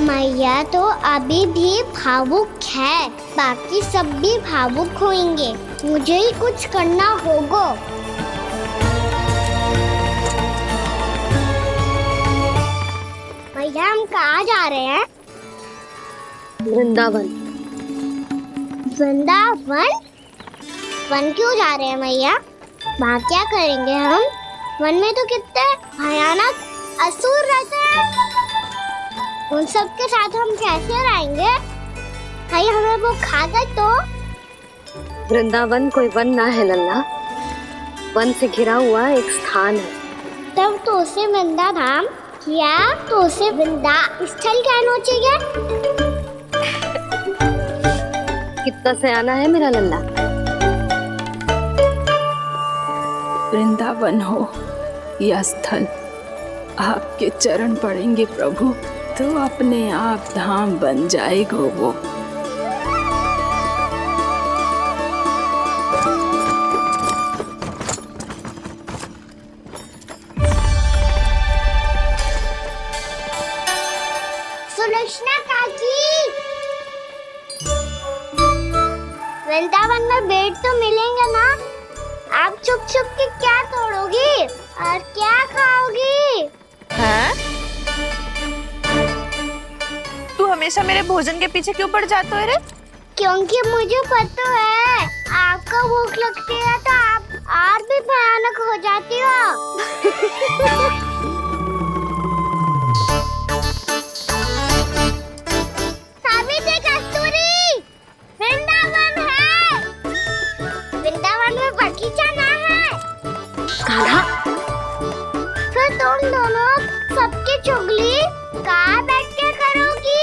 मैया तो अभी भी भावुक है, बाकी सब भी भावुक होंगे। मुझे ही कुछ करना होगा। भैया हम कहाँ जा रहे हैं? वृंदावन। वृंदावन? वन क्यों जा रहे हैं मैया? वहाँ क्या करेंगे हम? वन में तो कितने भयानक असुर रहते हैं। उन सब के साथ हम कैसे रहेंगे? भाई हमें वो खा गए तो? वृंदावन कोई वन ना है लल्ला, वन से घिरा हुआ एक स्थान है। तब तो उसे वृंदा धाम या तो उसे वृंदा स्थल कहना चाहिए। कितना सयाना है मेरा लल्ला। वृंदावन हो या स्थल, आपके चरण पड़ेंगे प्रभु तो अपने आप धाम बन जाएगा वो। सुलक्षणा काकी, वृंदावन में बेट तो मिलेंगे ना? आप छुप छुप के क्या तोड़ोगी और क्या खाओगी? हाँ? तू हमेशा मेरे भोजन के पीछे क्यों पड़ जाता है रे? क्योंकि मुझे पता है आपको भूख लगती है तो आप और भी भयानक हो जाती हो। सावित्री, कस्तूरी, वृंदावन है। वृंदावन में बगीचा ना है। कान्हा, फिर तुम दोनों सबकी चुगली कहाँ बैठ के करोगी?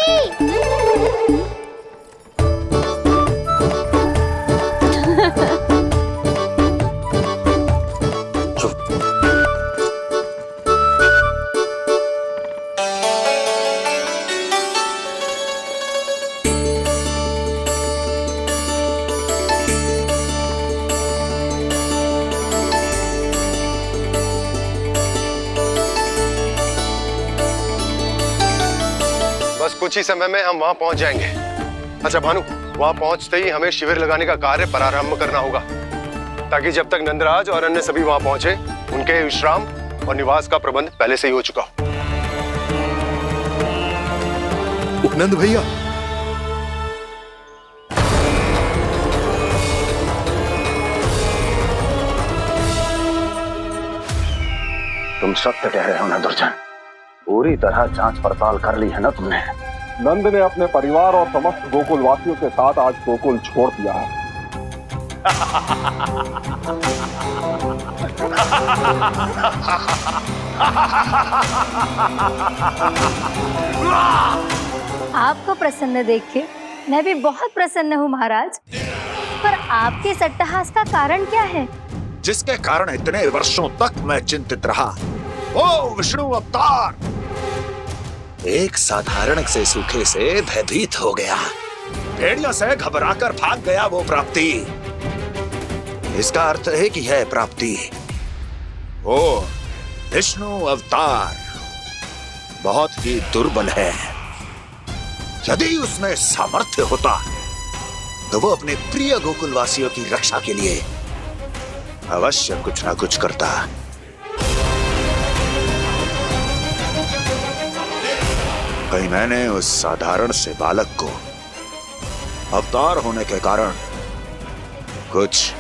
बस कुछ ही समय में हम वहां पहुंच जाएंगे। अच्छा भानु, वहां पहुंचते ही हमें शिविर लगाने का कार्य प्रारंभ करना होगा, ताकि जब तक नंदराज और अन्य सभी वहां पहुंचे उनके विश्राम और निवास का प्रबंध पहले से ही हो चुका हो। नंद भैया, तुम सत्य कह रहे हो ना दुर्जन, पूरी तरह जांच पड़ताल कर ली है ना तुमने? नंद ने अपने परिवार और समस्त गोकुल वासियों के साथ आज गोकुल छोड़ दिया है। आपको प्रसन्न देख के मैं भी बहुत प्रसन्न हूँ महाराज, पर आपके इस अट्टहास का कारण क्या है? जिसके कारण इतने वर्षों तक मैं चिंतित रहा, ओ विष्णु अवतार, एक साधारण से सूखे से भयभीत हो गया, भेड़ियों से घबराकर भाग गया वो प्राप्ति। इसका अर्थ है कि यह प्राप्ति ओ विष्णु अवतार बहुत ही दुर्बल है। यदि उसमें सामर्थ्य होता तो वो अपने प्रिय गोकुलवासियों की रक्षा के लिए अवश्य कुछ ना कुछ करता। कहीं मैंने उस साधारण से बालक को अवतार होने के कारण कुछ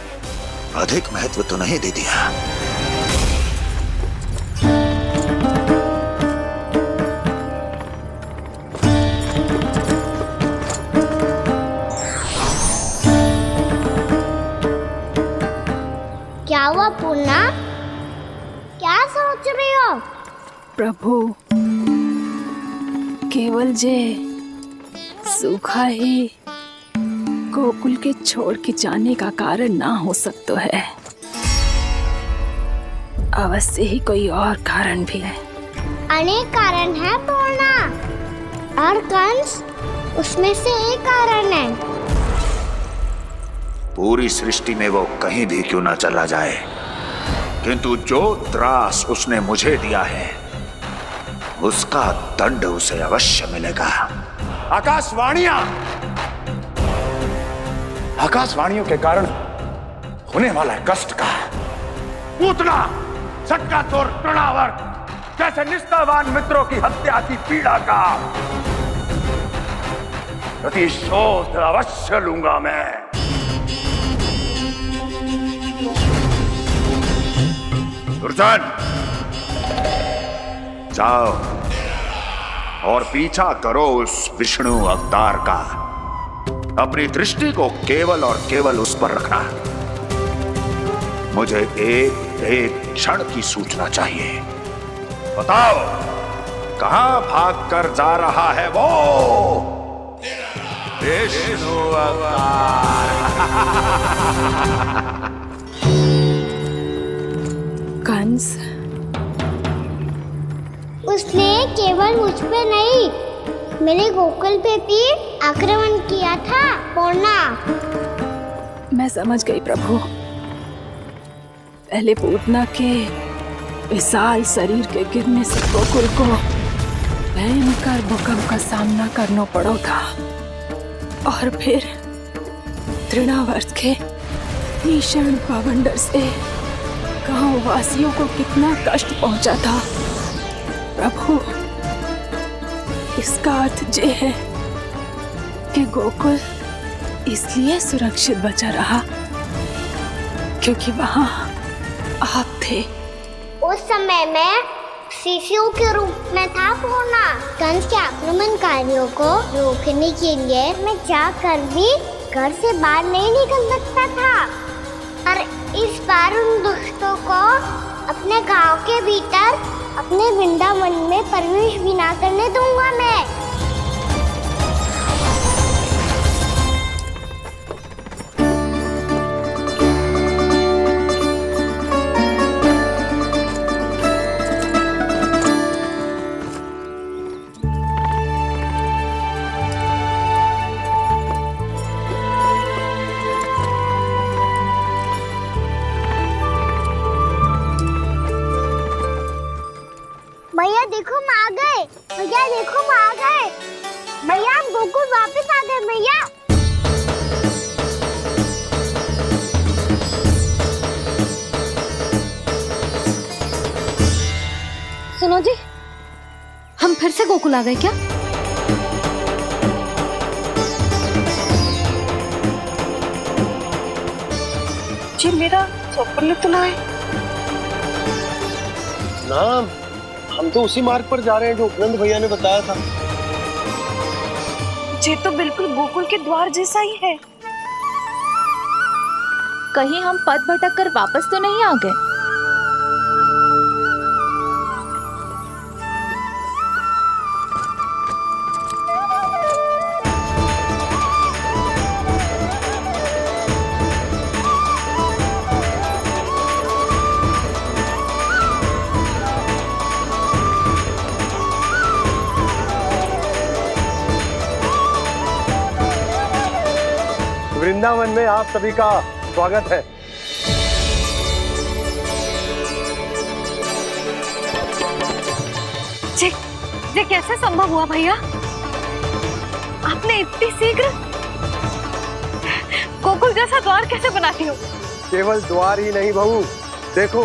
अधिक महत्व तो नहीं दे दिया। क्या हुआ पूर्णा? क्या सोच रही हो? प्रभु, केवल जे सूखा ही गोकुल के छोड़ के जाने का कारण ना हो सकता है, अवश्य ही कोई और कारण भी है। अनेक कारण है पूर्णा, और कंस उसमें से एक कारण है। पूरी सृष्टि में वो कहीं भी क्यों ना चला जाए, किंतु जो त्रास उसने मुझे दिया है उसका दंड उसे अवश्य मिलेगा। आकाशवाणियों के कारण होने वाला कष्ट का, पूतना, सटका चोर तृणावर जैसे निष्ठावान मित्रों की हत्या की पीड़ा का प्रतिशोध अवश्य लूंगा मैं। दुर्जन, जाओ और पीछा करो उस विष्णु अवतार का। अपनी दृष्टि को केवल और केवल उस पर रखना। मुझे एक एक क्षण की सूचना चाहिए। बताओ, कहां भागकर जा रहा है वो विष्णु अवतार? कंस, उसने केवल मुझ पे नहीं, मेरे गोकुल पे भी आक्रमण किया था पूर्णा। मैं समझ गई प्रभु। पहले पूतना के विशाल शरीर के गिरने से गोकुल को भयंकर भूकंप का सामना करना पड़ा था, और फिर तृणावर्त के भीषण पावंडर से गांव वासियों को कितना कष्ट पहुंचा था। प्रभु, इसका अर्थ ये है कि गोकुल इसलिए सुरक्षित बचा रहा क्योंकि वहां आप थे। उस समय मैं शिशु के रूप में था पूर्णा। कंस के आक्रमणकारियों को रोकने के लिए मैं जाकर भी घर से बाहर नहीं निकल सकता था, और इस बार उन दुष्टों को अपने गांव के भीतर, अपने वृंदावन में प्रवेश भी ना करने दूंगा मैं। भैया देखो हम आ गए, भैया देखो हम आ गए, भैया हम गोकुल वापस आ गए भैया। सुनो जी, हम फिर से गोकुल आ गए क्या? जी मेरा स्वप्न तो ना है ना, हम तो उसी मार्ग पर जा रहे हैं जो उपनंद भैया ने बताया था। ये तो बिल्कुल गोकुल के द्वार जैसा ही है। कहीं हम पथ भटक कर वापस तो नहीं आ गए? भवन में आप सभी का स्वागत है। ये कैसे संभव हुआ भैया? आपने इतनी शीघ्र गोकुल जैसा द्वार कैसे बनाती हो? केवल द्वार ही नहीं बहू, देखो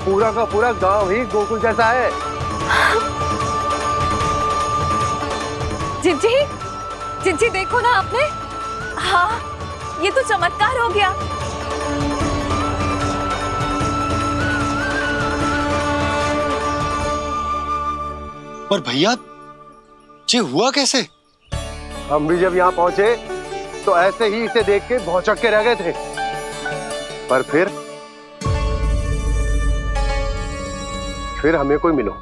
पूरा का पूरा गांव ही गोकुल जैसा है। जिज्जी, जिज्जी देखो ना आपने। हाँ, ये तो चमत्कार हो गया। पर भैया ये हुआ कैसे? हम भी जब यहाँ पहुंचे तो ऐसे ही इसे देख के भौचक के रह गए थे, पर फिर हमें कोई मिलो।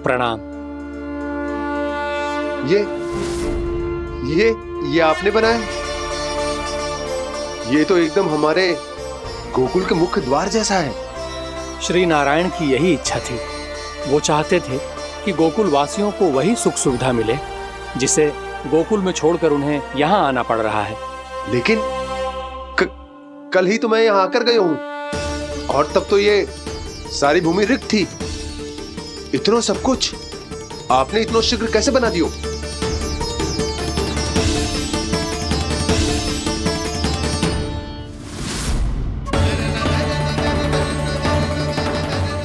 प्रणाम। ये आपने बनाया? ये तो एकदम हमारे गोकुल के मुख्य द्वार जैसा है। श्री नारायण की यही इच्छा थी। वो चाहते थे कि गोकुल वासियों को वही सुख सुविधा मिले जिसे गोकुल में छोड़कर उन्हें यहाँ आना पड़ रहा है। लेकिन कल ही तो मैं यहाँ आकर गया हूँ और तब तो ये सारी भूमि रिक्त थी। इतना सब कुछ आपने इतना शीघ्र कैसे बना दियो?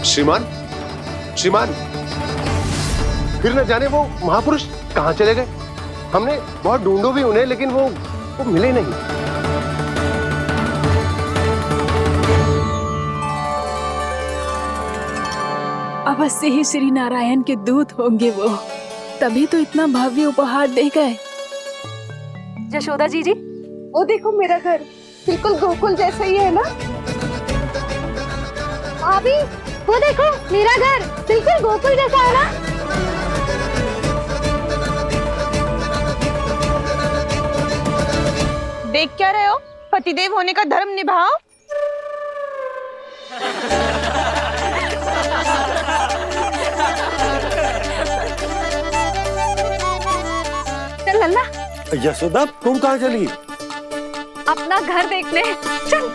श्रीमान, फिर न जाने वो महापुरुष कहां चले गए। हमने बहुत ढूंढो भी उन्हें, लेकिन वो मिले नहीं। अवश्य ही श्री नारायण के दूत होंगे वो, तभी तो इतना भव्य उपहार दे गए। यशोदा जी, वो देखो मेरा घर बिल्कुल गोकुल जैसा ही है ना। भाभी वो देखो मेरा घर बिल्कुल गोकुल जैसा है ना। देख क्या रहे हो? पतिदेव होने का धर्म निभाओ। चल लल्ला, यशोदा तुम कहाँ चली? अपना घर देखने चल।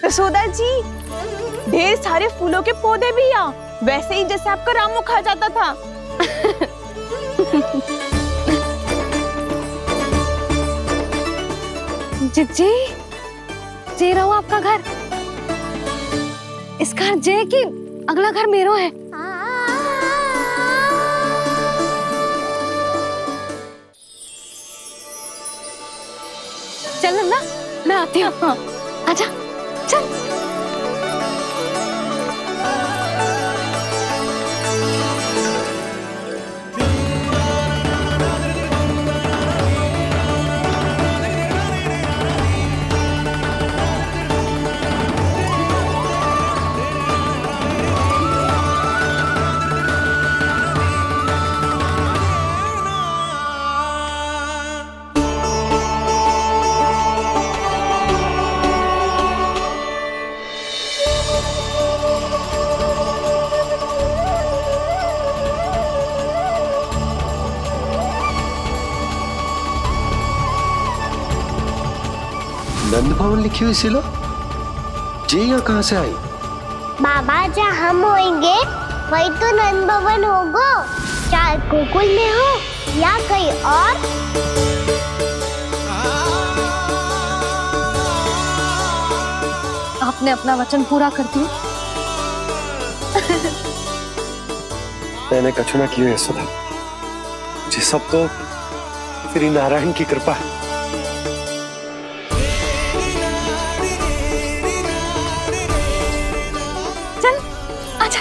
यशोदा जी, ढेर सारे फूलों के पौधे भी यहाँ, वैसे ही जैसे आपका रामू खा जाता था। जिज्जी, जे रहो आपका घर। इस घर जे की अगला घर मेरो है। चल नन्ना, मैं आती हूँ। हाँ, आजा, चल। नंद भवन लिखी हुई सिलो, ये यहाँ कहाँ से आई? बाबा जब हम होंगे वही तो नंद भवन होगा, चाहे गोकुल में हो या कहीं और। आपने अपना वचन पूरा कर दिया। मैंने कछु ना किए यशोदा, ये सब तो श्री नारायण की कृपा है। चल आजा।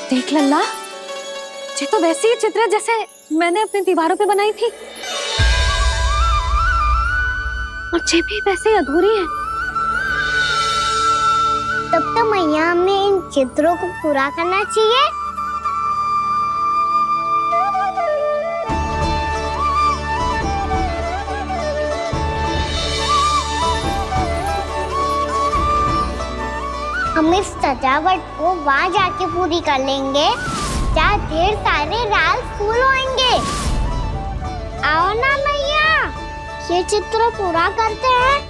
देख लल्ला, ये तो वैसी ही चित्र है जैसे मैंने अपनी दीवारों पे बनाई थी, और ये भी वैसे ही अधूरी है। तब तो मैया हमें इन चित्रों को पूरा करना चाहिए। हम इस सजावट को वहाँ जाके पूरी कर लेंगे जहाँ ढेर सारे लाल फूल होंगे। आओ ना मैया, ये चित्र पूरा करते हैं।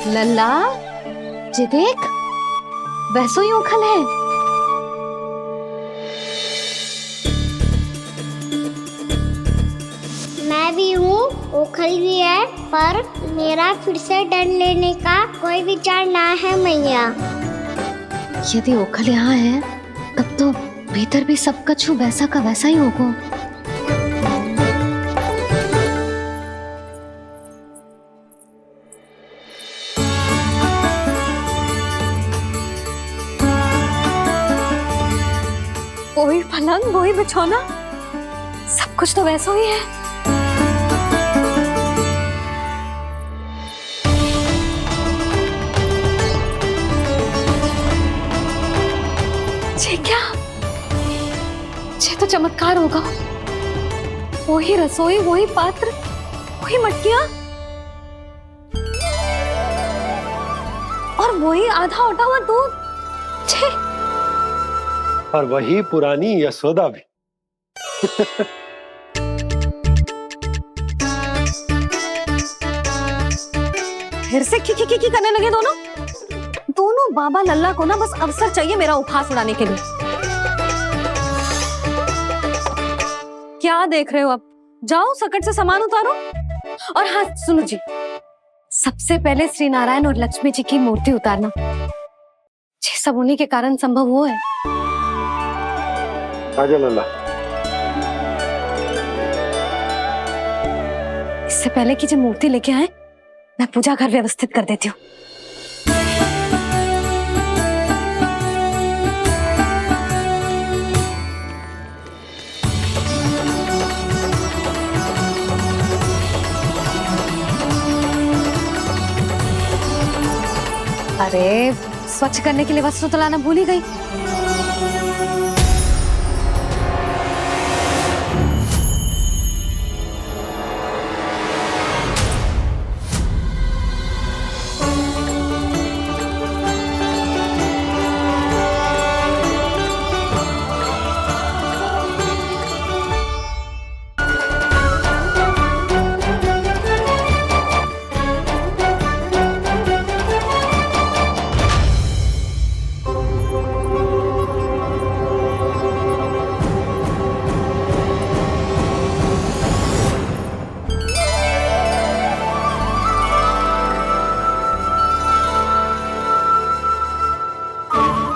लल्ला, ये देख, वैसो ही उखल है। मैं भी हूँ, उखल भी है, पर मेरा फिर से डर लेने का कोई विचार ना है मैया। यदि ओखल यहाँ है, तब तो भीतर भी सब कछु वैसा का वैसा ही होगा। वही पलंग, वही बिछौना, सब कुछ तो वैसा ही है। ये क्या? ये तो चमत्कार होगा। वही रसोई, वही पात्र, वही मटकियां, और वही आधा उटा हुआ दूध। छे, और वही पुरानी यशोदा भी। फिर से की करने लगे दोनों। दोनों बाबा लल्ला को ना बस अवसर चाहिए मेरा उपहास उड़ाने के लिए। क्या देख रहे हो? अब जाओ सकट से सामान उतारो। और हाँ सुनो जी, सबसे पहले श्री नारायण और लक्ष्मी जी की मूर्ति उतारना। ये सब उन्हीं के कारण संभव हुआ है। आजा लल्ला। इससे पहले कि जो मूर्ति लेके आए, मैं पूजा घर व्यवस्थित कर देती हूँ। अरे स्वच्छ करने के लिए वस्त्र तो लाना भूल ही गई।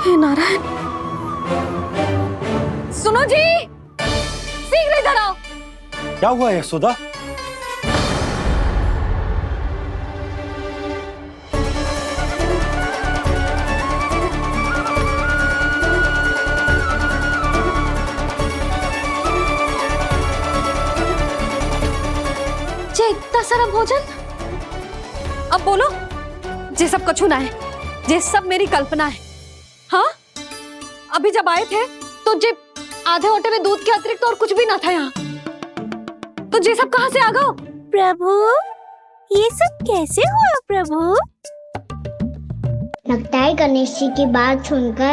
हे नारायण, सुनो जी, शीघ्र इधर आओ। क्या हुआ यशोदा? जे इतना सारा भोजन, अब बोलो, जे सब कछु ना है, जे सब मेरी कल्पना है। हाँ, अभी जब आए थे तो जे आधे ओटे में दूध के अतिरिक्त और कुछ भी ना था यहाँ, तो जे सब कहाँ से आ गए? प्रभु, ये सब कैसे हुआ प्रभु? लगता है गणेश जी की बात सुनकर